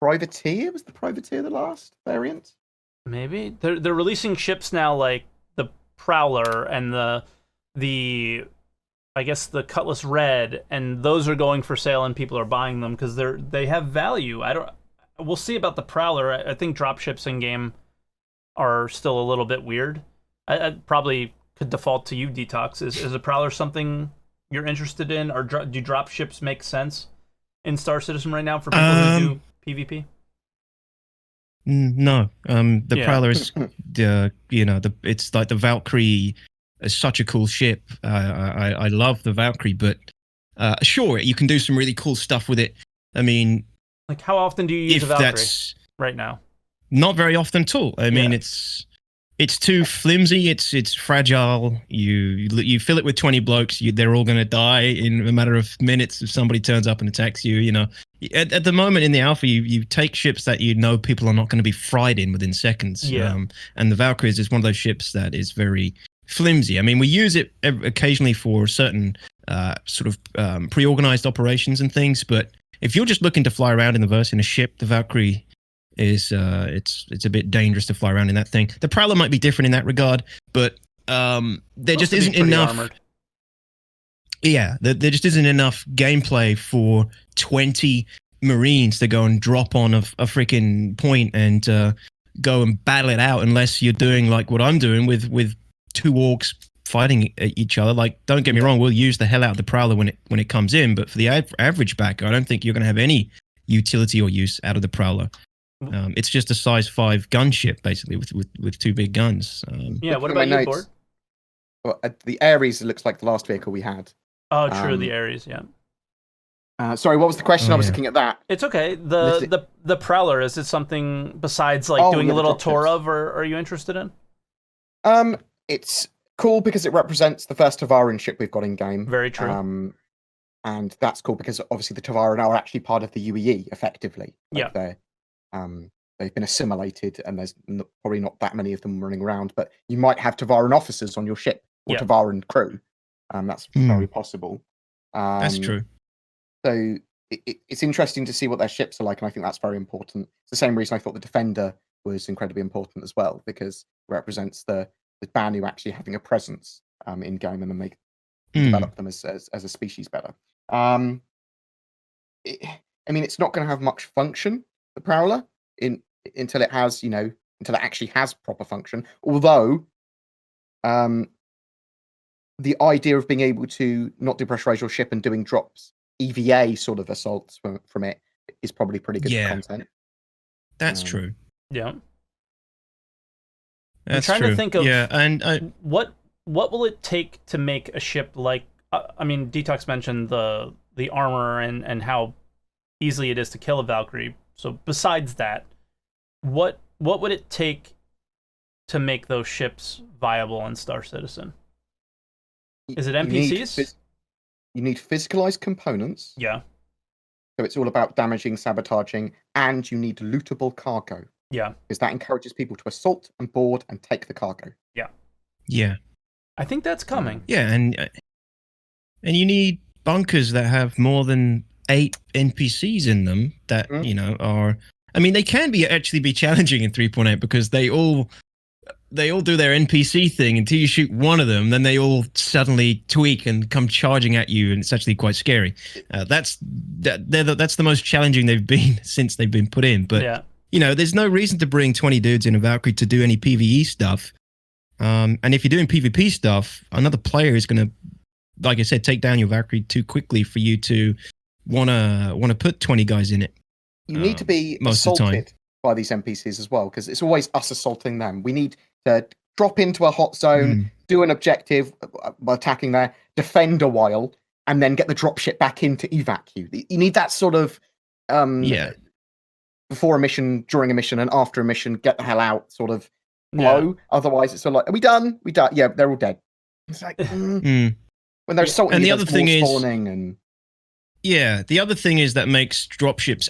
Privateer? Was the Privateer the last variant? Maybe they're releasing ships now, like the Prowler and the I guess the Cutlass Red, and those are going for sale, and people are buying them because they have value. We'll see about the Prowler. I think dropships in game are still a little bit weird. I probably could default to you, DTox. Is a Prowler something you're interested in, or do dropships make sense in Star Citizen right now for people who do PvP? No. The Prowler is it's like the Valkyrie. Is such a cool ship. I love the Valkyrie, but sure, you can do some really cool stuff with it. I mean, like, how often do you use a Valkyrie right now? Not very often at all. I mean, it's too flimsy. It's fragile. You fill it with 20 blokes. They're all going to die in a matter of minutes if somebody turns up and attacks you. At the moment in the alpha, you take ships that people are not going to be fried in within seconds. Yeah. And the Valkyrie is one of those ships that is very flimsy. I mean, we use it occasionally for certain pre-organized operations and things, but if you're just looking to fly around in the verse in a ship, the Valkyrie is it's a bit dangerous to fly around in that thing. The Prowler might be different in that regard, but there just isn't enough armored. Yeah, there just isn't enough gameplay for 20 Marines to go and drop on a freaking point and go and battle it out unless you're doing like what I'm doing with two orcs fighting each other. Like, don't get me wrong, we'll use the hell out of the Prowler when it comes in, but for the average backer, I don't think you're going to have any utility or use out of the Prowler. It's just a size 5 gunship basically with two big guns. What about you, Board? Well, the Ares looks like the last vehicle we had. Oh, true, the Ares, yeah. Sorry, what was the question? I was looking at that. It's okay. The Prowler, is it something besides like doing a little tour of, or are you interested in? It's cool because it represents the first Tavaran ship we've got in game. Very true. And that's cool because obviously the Tavaran are actually part of the UEE effectively. Like they've been assimilated, and there's probably not that many of them running around. But you might have Tavaran officers on your ship or Tavaran crew. That's very possible. That's true. So it's interesting to see what their ships are like, and I think that's very important. It's the same reason I thought the Defender was incredibly important as well, because it represents the Banu actually having a presence in game, and then they develop them as a species better. I mean, it's not going to have much function, the Prowler, until it has, until it actually has proper function. Although, the idea of being able to not depressurize your ship and doing drops, EVA sort of assaults from it, is probably pretty good content. That's true. Yeah. That's I'm trying to think of and what will it take to make a ship like. I mean, DTox mentioned the armor and how easily it is to kill a Valkyrie. So besides that, what would it take to make those ships viable in Star Citizen? Is it NPCs? You need physicalized components. Yeah. So it's all about damaging, sabotaging, and you need lootable cargo. Yeah. Because that encourages people to assault and board and take the cargo. Yeah. Yeah. I think that's coming. Yeah, and you need bunkers that have more than 8 NPCs in them that, are... I mean, they can actually be challenging in 3.8 because they all do their NPC thing until you shoot one of them, then they all suddenly tweak and come charging at you, and it's actually quite scary. That's the most challenging they've been since they've been put in. But there's no reason to bring 20 dudes in a Valkyrie to do any PvE stuff. And if you're doing PvP stuff, another player is going to, like I said, take down your Valkyrie too quickly for you to want to put 20 guys in it. You need to be assaulted by these NPCs as well, because it's always us assaulting them. We need to drop into a hot zone, do an objective by attacking there, defend a while, and then get the dropship back in to evac you. You need that sort of before a mission, during a mission, and after a mission, get the hell out sort of flow. Otherwise, it's sort of like, are we done? We done? Yeah, they're all dead. It's like when they're assaulting, and the other thing is spawning and the other thing is that makes dropships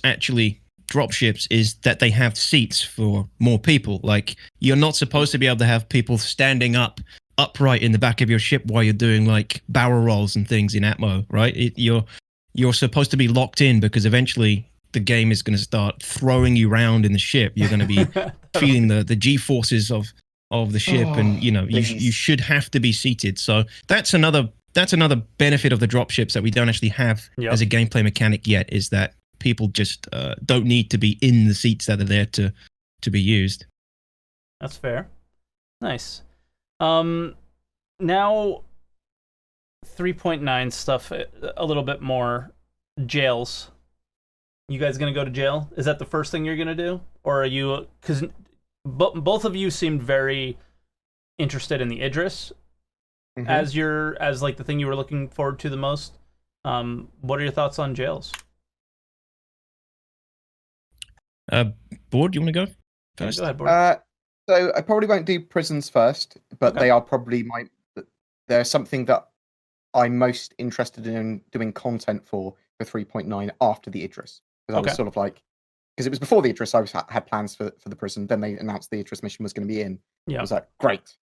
is that they have seats for more people. Like, you're not supposed to be able to have people standing upright in the back of your ship while you're doing like barrel rolls and things in Atmo, right? You're supposed to be locked in, because eventually the game is going to start throwing you around in the ship. You're going to be feeling the G-forces of the ship, and you should have to be seated. So that's another benefit of the dropships that we don't actually have as a gameplay mechanic yet, is that people just don't need to be in the seats that are there to be used. That's fair. Nice. Now 3.9 stuff, a little bit more. Jails. You guys gonna go to jail? Is that the first thing you're gonna do? Or are you... Because both of you seemed very interested in the Idris as like the thing you were looking forward to the most. What are your thoughts on jails? Board, do you want to go first? Go ahead, Board. So I probably won't do prisons first, but they are probably they're something that I'm most interested in doing content for 3.9 after the Idris. Because I was sort of like, because it was before the Idris, I had plans for the prison. Then they announced the Idris mission was going to be in. Yeah. I was like, great.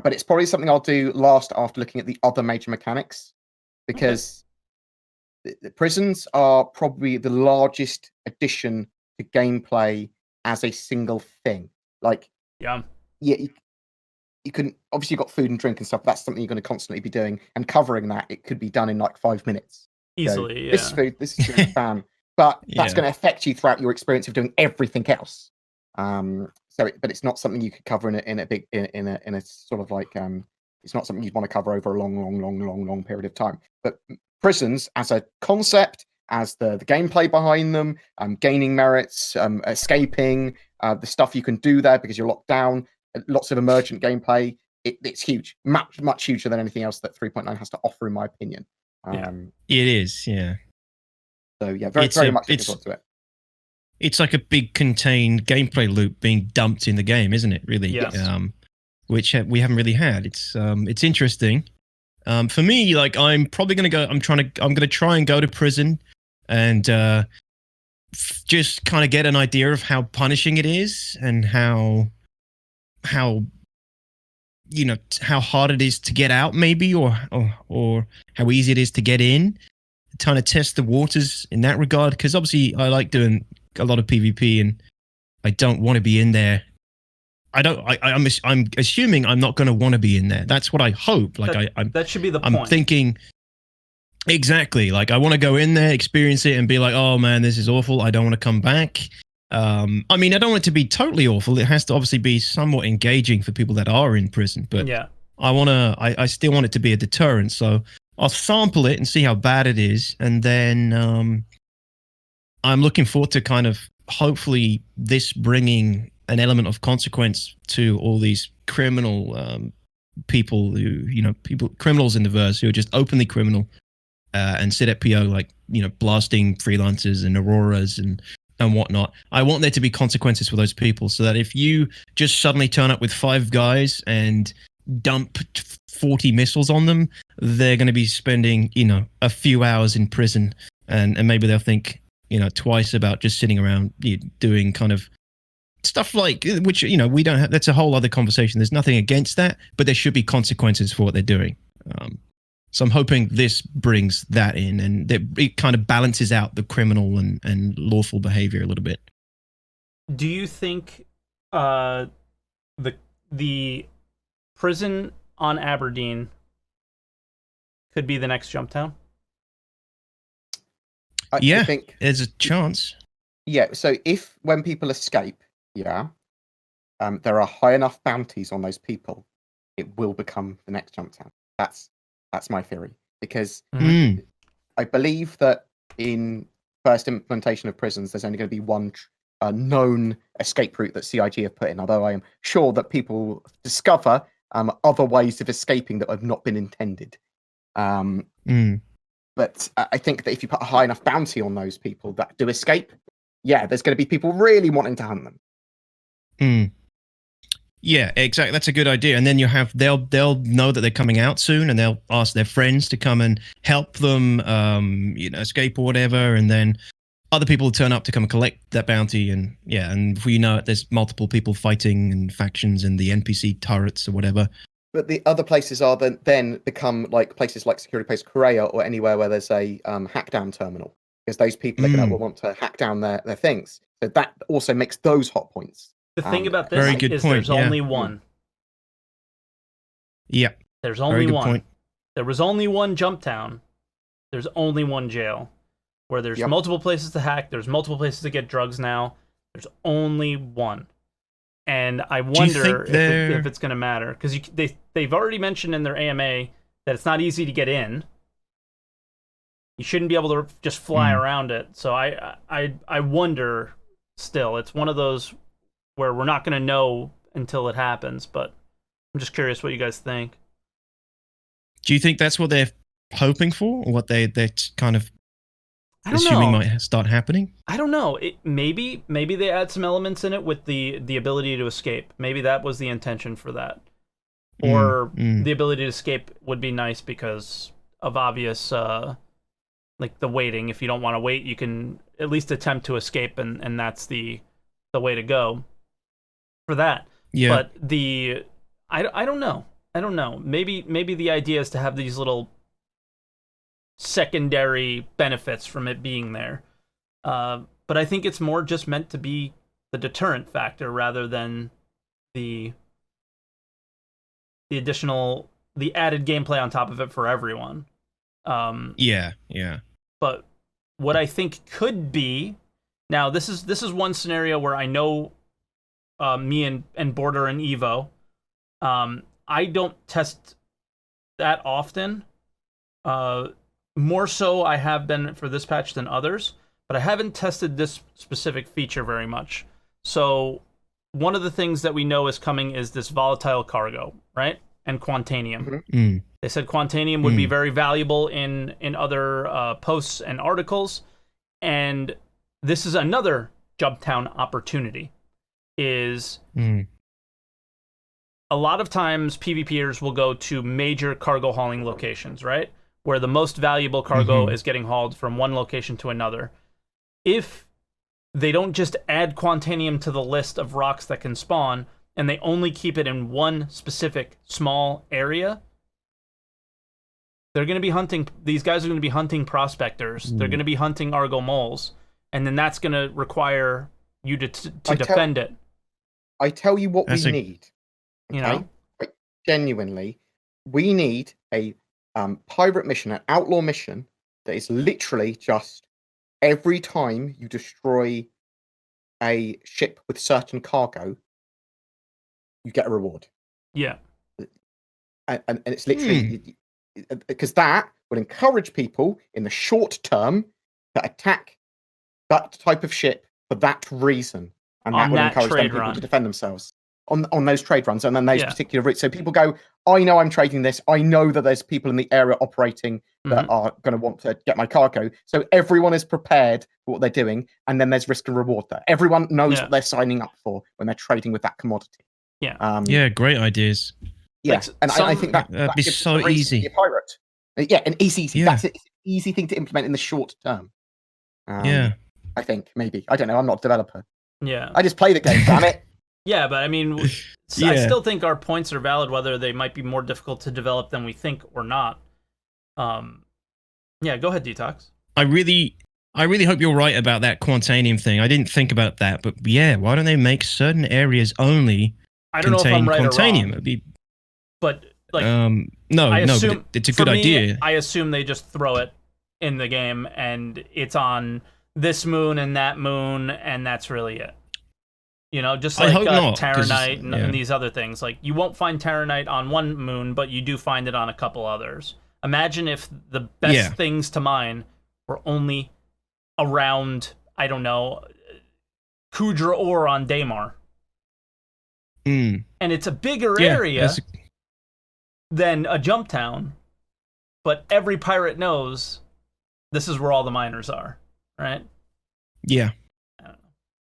But it's probably something I'll do last after looking at the other major mechanics, because the prisons are probably the largest addition to gameplay as a single thing. Like, you can obviously, you've got food and drink and stuff. That's something you're going to constantly be doing, and covering that, it could be done in like 5 minutes. Easily. This is food, this is drink, bam. but that's going to affect you throughout your experience of doing everything else. But it's not something you could cover in a sort of like it's not something you'd want to cover over a long period of time. But prisons as a concept, as the gameplay behind them, gaining merits, escaping, the stuff you can do there because you're locked down, lots of emergent gameplay. It's huge, much huger than anything else that 3.9 has to offer, in my opinion. It is, yeah. So yeah, very much looking forward to it. It's like a big contained gameplay loop being dumped in the game, isn't it? Really, yes. Which we haven't really had. It's interesting. For me, like I'm probably gonna go. I'm gonna try and go to prison, and just kind of get an idea of how punishing it is, and how how hard it is to get out, maybe, or how easy it is to get in. Trying to test the waters in that regard, because obviously I like doing a lot of PvP, and I don't want to be in there. I'm assuming I'm not going to want to be in there. That's what I hope. Like that should be the point. I'm thinking exactly. Like I want to go in there, experience it, and be like, oh man, this is awful. I don't want to come back. I mean, I don't want it to be totally awful. It has to obviously be somewhat engaging for people that are in prison. But yeah, I still want it to be a deterrent. So I'll sample it and see how bad it is, and then I'm looking forward to kind of hopefully this bringing an element of consequence to all these criminal people criminals in the verse who are just openly criminal and sit at PO, like blasting freelancers and auroras and whatnot. I want there to be consequences for those people, so that if you just suddenly turn up with 5 guys and dump 40 missiles on them, they're going to be spending a few hours in prison, and maybe they'll think twice about just sitting around doing kind of stuff like which we don't have. That's a whole other conversation. There's nothing against that, but there should be consequences for what they're doing. So I'm hoping this brings that in, and it kind of balances out the criminal and lawful behavior a little bit. Do you think the prison on Aberdeen could be the next Jumptown? I think there's a chance. Yeah, so when people escape, there are high enough bounties on those people, it will become the next Jumptown. That's my theory, because I believe that in first implementation of prisons, there's only going to be one known escape route that CIG have put in, although I am sure that people discover other ways of escaping that have not been intended. But I think that if you put a high enough bounty on those people that do escape, there's going to be people really wanting to hunt them. Yeah, exactly. That's a good idea. And then they'll know that they're coming out soon, and they'll ask their friends to come and help them, escape or whatever. And then other people will turn up to come and collect that bounty. And before you know it, there's multiple people fighting and factions and the NPC turrets or whatever. But the other places are then become like places like Security Post Korea or anywhere where there's a hack down terminal, because those people are going to want to hack down their things. So that also makes those hot points. The thing about this is there's only one. Yeah. There's only one. Point. There was only one Jumptown. There's only one jail. Where there's multiple places to hack, there's multiple places to get drugs now. There's only one. And I wonder if it's going to matter, because they've already mentioned in their AMA that it's not easy to get in. You shouldn't be able to just fly around it. So I wonder still. It's one of those where we're not going to know until it happens, but I'm just curious what you guys think. Do you think that's what they're hoping for, or what they're kind of assuming might start happening? I don't know. Maybe they add some elements in it with the ability to escape. Maybe that was the intention for that. Or the ability to escape would be nice because of obvious, like the waiting. If you don't want to wait, you can at least attempt to escape, and that's the way to go for that. Yeah. But I don't know. I don't know. Maybe the idea is to have these little secondary benefits from it being there. But I think it's more just meant to be the deterrent factor rather than the added gameplay on top of it for everyone. Yeah. But what I think could be, now this is one scenario where I know me and Border and Evo, I don't test that often. More so I have been for this patch than others, but I haven't tested this specific feature very much. So one of the things that we know is coming is this volatile cargo, right? And Quantanium. They said Quantanium would be very valuable in other posts and articles, and this is another Jumptown opportunity. Is a lot of times PvPers will go to major cargo hauling locations, right? Where the most valuable cargo is getting hauled from one location to another. If they don't just add Quantanium to the list of rocks that can spawn, and they only keep it in one specific small area, they're going to be hunting, these guys are going to be hunting prospectors, they're going to be hunting Argo moles, and then that's going to require you to defend it. I tell you what we need. Okay? You know? Like, genuinely, we need a pirate mission, an outlaw mission that is literally just every time you destroy a ship with certain cargo, you get a reward. Yeah. And it's literally because that would encourage people in the short term to attack that type of ship for that reason. And that would encourage them people to defend themselves on those trade runs and then those particular routes. So people go, I know I'm trading this. I know that there's people in the area operating that are going to want to get my cargo. So everyone is prepared for what they're doing. And then there's risk and reward there. Everyone knows what they're signing up for when they're trading with that commodity. Yeah. Yeah, great ideas. Yeah, like and I think that'd be so easy. A pirate. Yeah, an easy. That's an easy thing to implement in the short term. I think maybe. I don't know. I'm not a developer. Yeah. I just play the game, damn it. Yeah, but I mean, I still think our points are valid, whether they might be more difficult to develop than we think or not. Yeah, go ahead, DTox. I really hope you're right about that Quantanium thing. I didn't think about that, but yeah, why don't they make certain areas only I don't know if I'm right Quantanium? Or wrong. It'd be, but like, no, but it's a good idea. I assume they just throw it in the game, and it's on this moon and that moon, and that's really it. You know, just like Terranite and these other things. Like, you won't find Terranite on one moon, but you do find it on a couple others. Imagine if the best things to mine were only around, I don't know, Kudra ore on Daymar. And it's a bigger area than a Jumptown, but every pirate knows this is where all the miners are, right? Yeah.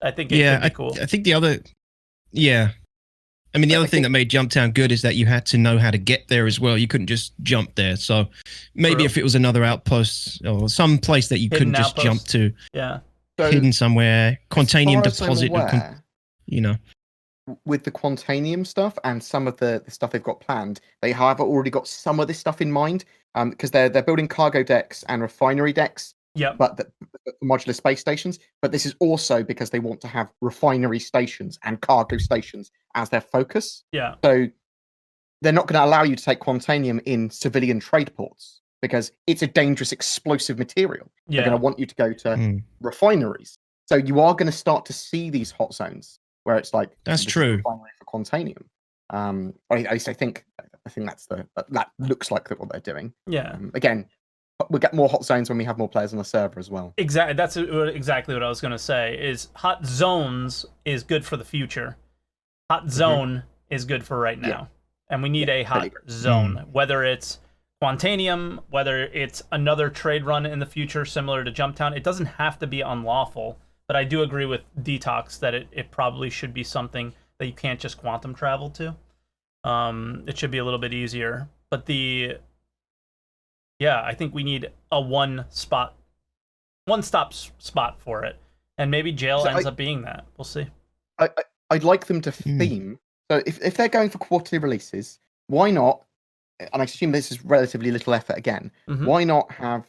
I think it could be cool. I think the other, I mean, the other thing that made Jumptown good is that you had to know how to get there as well. You couldn't just jump there. So maybe if it was another outpost or some place that you couldn't just jump to, hidden somewhere, Quantanium deposit, you know. With the Quantanium stuff and some of the stuff they've got planned, they have already got some of this stuff in mind because they're building cargo decks and refinery decks. But the modular space stations. But this is also because they want to have refinery stations and cargo stations as their focus. Yeah. So they're not going to allow you to take Quantanium in civilian trade ports because it's a dangerous explosive material. They're going to want you to go to refineries. So you are going to start to see these hot zones where it's like that's true refinery for Quantanium. At least I think that looks like what they're doing. Yeah. Again. We'll get more hot zones when we have more players on the server as well. Exactly. That's exactly what I was going to say. Is hot zones is good for the future. Hot zone is good for right now. And we need a hot zone. Whether it's Quantanium, whether it's another trade run in the future similar to Jumptown, it doesn't have to be unlawful. But I do agree with DTox that it probably should be something that you can't just quantum travel to. It should be a little bit easier. But I think we need a one-stop spot for it, and maybe jail ends up being that. We'll see. I'd like them to theme. So if they're going for quarterly releases, why not? And I assume this is relatively little effort again. Why not have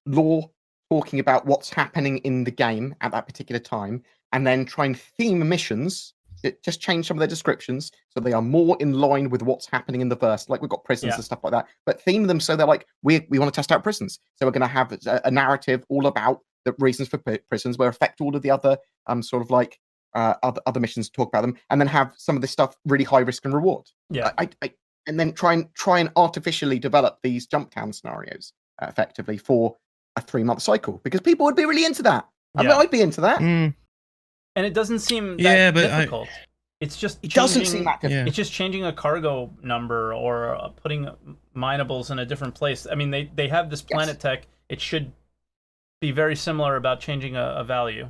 lore talking about what's happening in the game at that particular time, and then try and theme missions just change some of their descriptions so they are more in line with what's happening in the verse. Like we've got prisons and stuff like that, but theme them so they're like, we want to test out prisons, so we're going to have a narrative all about the reasons for prisons. We'll affect all of the other sort of like other missions to talk about them, and then have some of this stuff really high risk and reward. Yeah. And then try and artificially develop these jump town scenarios effectively for a 3-month cycle, because people would be really into that. I mean, I'd be into that. And it doesn't seem that difficult. It's just it doesn't seem that difficult. It's just changing a cargo number or putting minables in a different place. I mean, they have this planet tech. It should be very similar about changing a value.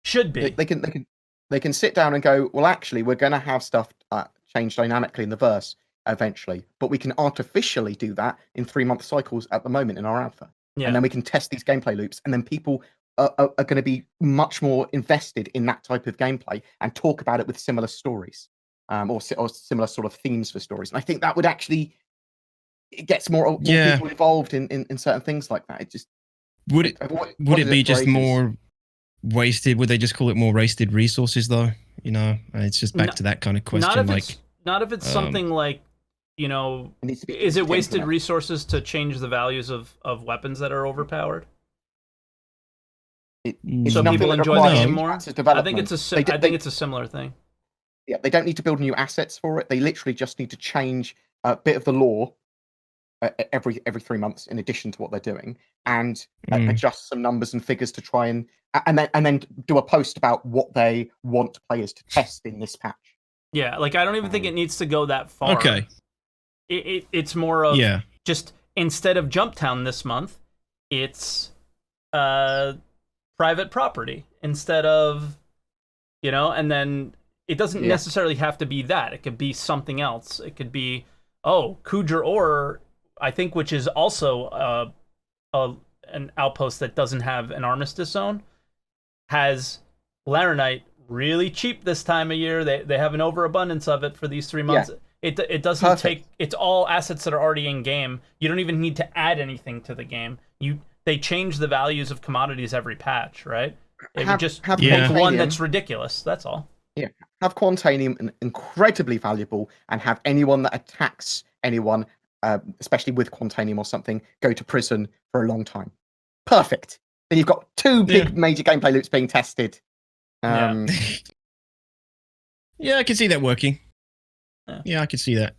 Should be. They can sit down and go, well, actually, we're going to have stuff change dynamically in the verse eventually, but we can artificially do that in 3-month cycles at the moment in our alpha. And then we can test these gameplay loops, and then people are going to be much more invested in that type of gameplay and talk about it with similar stories, or similar sort of themes for stories. And I think that would actually, it gets more people involved in certain things like that. It just would it be just more wasted? Would they just call it more wasted resources though? You know, it's just back to that kind of question. Not if it's something like, you know, is it wasted resources to change the values of weapons that are overpowered? So people enjoy the game more. I think it's a similar thing. Yeah, they don't need to build new assets for it. They literally just need to change a bit of the lore every 3 months in addition to what they're doing, and adjust some numbers and figures to try and then do a post about what they want players to test in this patch. Yeah, like I don't even think it needs to go that far. Okay. It's more of just, instead of Jump Town this month, it's private property instead of, you know, and then it doesn't necessarily have to be that. It could be something else. It could be, Kujer Ore, I think, which is also an outpost that doesn't have an armistice zone, has Laranite really cheap this time of year. They have an overabundance of it for these 3 months. Yeah. It doesn't take. It's all assets that are already in game. You don't even need to add anything to the game. They change the values of commodities every patch, right? It would just make one that's ridiculous. That's all. Yeah, have Quantanium incredibly valuable, and have anyone that attacks anyone, especially with Quantanium or something, go to prison for a long time. Perfect. Then you've got 2 big major gameplay loops being tested. Yeah, I can see that working. Yeah, I can see that.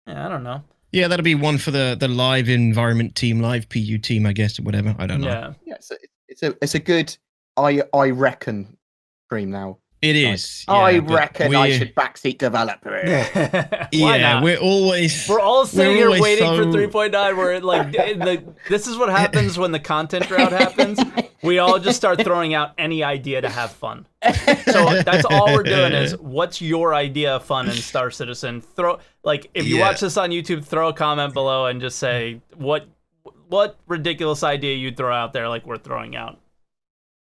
Yeah, I don't know. Yeah, that'll be one for the live environment team, live PU team, I guess, or whatever. I don't know. Yeah. It's a good I reckon stream now. It is. I reckon I should backseat developer. We're all sitting here waiting for 3.9. We're like, this is what happens when the content drought happens. We all just start throwing out any idea to have fun. So that's all we're doing is, what's your idea of fun in Star Citizen? If you watch this on YouTube, throw a comment below and just say what ridiculous idea you'd throw out there, like we're throwing out.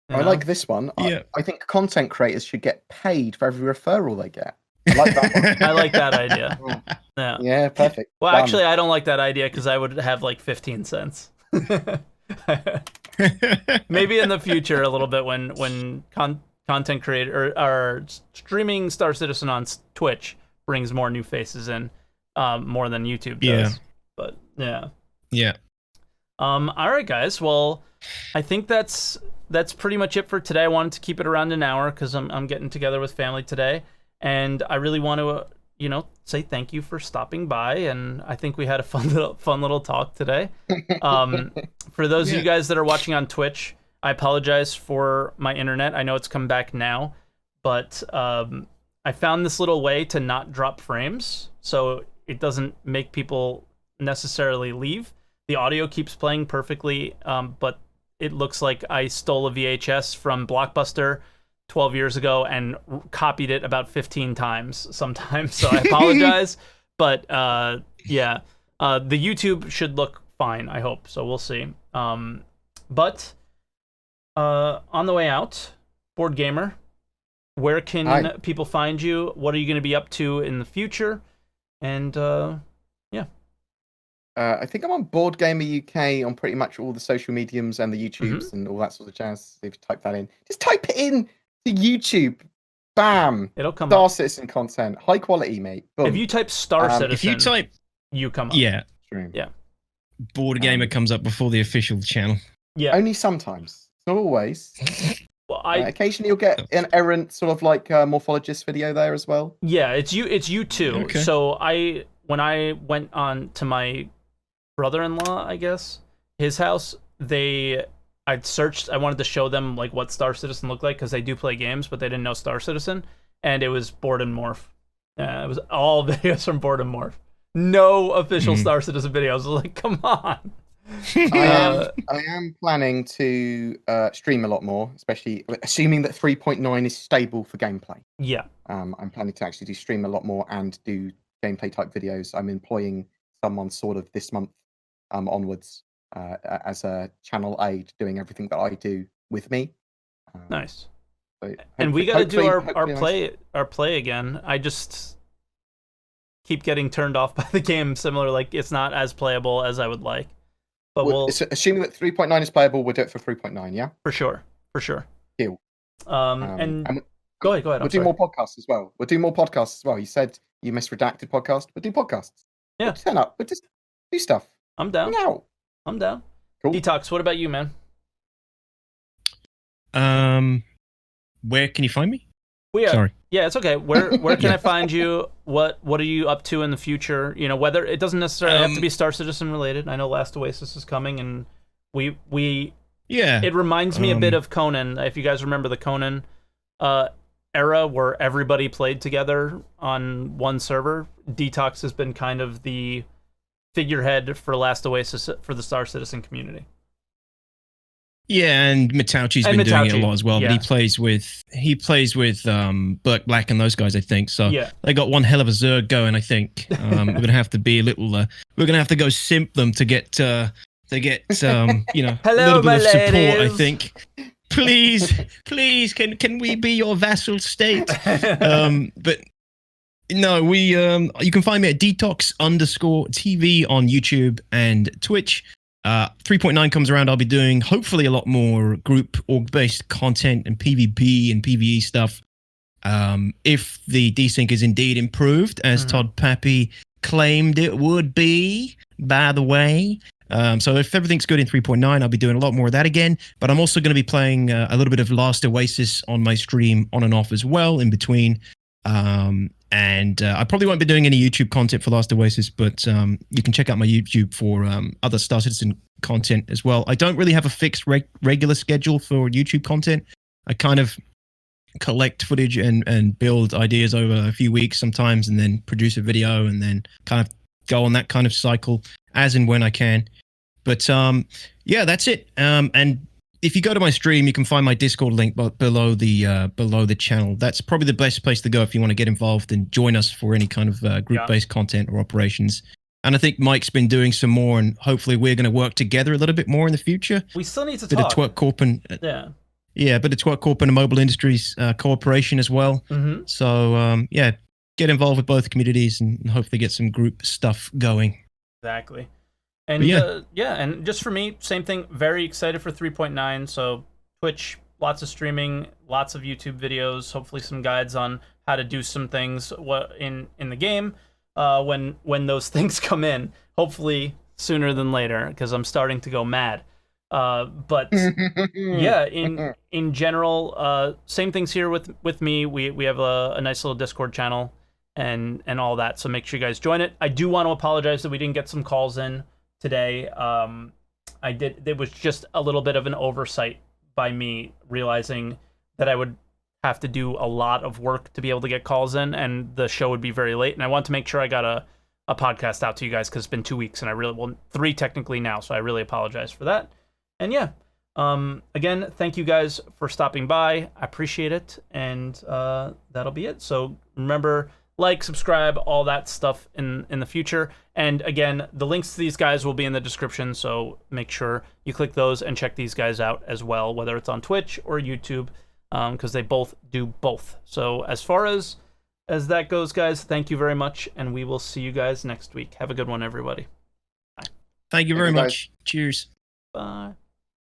I like this one. I think content creators should get paid for every referral they get. I like that one. I like that idea. Yeah, perfect. Well, actually, I don't like that idea because I would have like 15 cents. Maybe in the future a little bit when content creator or streaming Star Citizen on Twitch brings more new faces in, more than YouTube does. But yeah. All right, guys. Well, I think that's pretty much it for today. I wanted to keep it around an hour because I'm getting together with family today, and I really want to say thank you for stopping by, and I think we had a fun little talk today. For those of you guys that are watching on Twitch, I apologize for my internet. I know it's come back now, but I found this little way to not drop frames, so it doesn't make people necessarily leave. The audio keeps playing perfectly, but it looks like I stole a VHS from Blockbuster 12 years ago and copied it about 15 times sometimes, so I apologize. But the YouTube should look fine, I hope, so we'll see. But on the way out, Bored Gamer, where can people find you? What are you going to be up to in the future? And I think I'm on BoredgamerUK on pretty much all the social mediums and the YouTubes and all that sort of jazz. If you type that in, just type it in to YouTube. Bam. It'll come Star up. Citizen content, high quality, mate. Boom. If you type Star Citizen, If you type, you come up. yeah, yeah. Bored Gamer comes up before the official channel. Yeah. Only sometimes, not always. Well, occasionally you'll get an errant sort of like morphologist video there as well. Yeah, it's you too. Okay. So when I went on to my brother-in-law, I guess, his house, I'd searched, I wanted to show them like what Star Citizen looked like, because they do play games, but they didn't know Star Citizen, and it was Bored and Morph. It was all videos from Bored and Morph. No official Star Citizen videos. I was like, come on. I am planning to stream a lot more, especially assuming that 3.9 is stable for gameplay. Yeah. I'm planning to actually stream a lot more and do gameplay type videos. I'm employing someone sort of this month onwards as a channel aide, doing everything that I do with me. Nice. So and we got to do our nice. play again. I just keep getting turned off by the game. Similar, like it's not as playable as I would like. But we'll assuming that 3.9 is playable, we'll do it for 3.9. Yeah. For sure. Deal. And go ahead. We'll do more podcasts as well. You said you missed Redacted podcast. We'll do podcasts. Yeah. We'll turn up. We'll just do stuff. I'm down. Hang out. I'm down. Cool. DTox, what about you, man? Where can you find me? Sorry. Yeah, it's okay. Where can I find you? What are you up to in the future? You know, whether it doesn't necessarily have to be Star Citizen related. I know Last Oasis is coming, and we it reminds me a bit of Conan. If you guys remember the Conan era where everybody played together on one server, DTox has been kind of the figurehead for Last Oasis for the Star Citizen community. Yeah, and Mitouchi's been doing it a lot as well, but he plays with Burke Black and those guys, I think. So they got one hell of a Zerg going, I think. We're gonna have to be a little. We're gonna have to go simp them to get you know, a little bit of support. I think. Please, can we be your vassal state? But no, you can find me at DTox_TV on YouTube and Twitch. 3.9 comes around, I'll be doing hopefully a lot more group org-based content and PvP and PvE stuff. If the desync is indeed improved, as Todd Pappy claimed it would be, by the way. So if everything's good in 3.9, I'll be doing a lot more of that again. But I'm also going to be playing a little bit of Last Oasis on my stream on and off as well in between. And I probably won't be doing any YouTube content for Last Oasis, but you can check out my YouTube for other Star Citizen content as well. I don't really have a fixed regular schedule for YouTube content. I kind of collect footage and build ideas over a few weeks sometimes, and then produce a video, and then kind of go on that kind of cycle as and when I can. But yeah, that's it. And if you go to my stream, you can find my Discord link below the channel. That's probably the best place to go if you want to get involved and join us for any kind of group-based content or operations. And I think Mike's been doing some more, and hopefully we're going to work together a little bit more in the future. We still need to bit talk. Of Twerk Corp and yeah, but it's Twerk Corp and the Mobile Industries cooperation as well. So yeah, get involved with both communities and hopefully get some group stuff going. Exactly. And and just for me, same thing. Very excited for 3.9. So Twitch, lots of streaming, lots of YouTube videos. Hopefully some guides on how to do some things in the game when those things come in. Hopefully sooner than later, because I'm starting to go mad. But yeah, in general, same things here with me. We have a nice little Discord channel and all that. So make sure you guys join it. I do want to apologize that we didn't get some calls in today. It was just a little bit of an oversight by me, realizing that I would have to do a lot of work to be able to get calls in, and the show would be very late. And I want to make sure I got a podcast out to you guys, because it's been 2 weeks, and 3 technically now, so I really apologize for that. And yeah, again, thank you guys for stopping by. I appreciate it, and that'll be it. So remember, like, subscribe, all that stuff in the future. And again, the links to these guys will be in the description, so make sure you click those and check these guys out as well, whether it's on Twitch or YouTube, because they both do both. So as far as that goes, guys, thank you very much, and we will see you guys next week. Have a good one, everybody. Bye. Thank you very much. Cheers. Bye.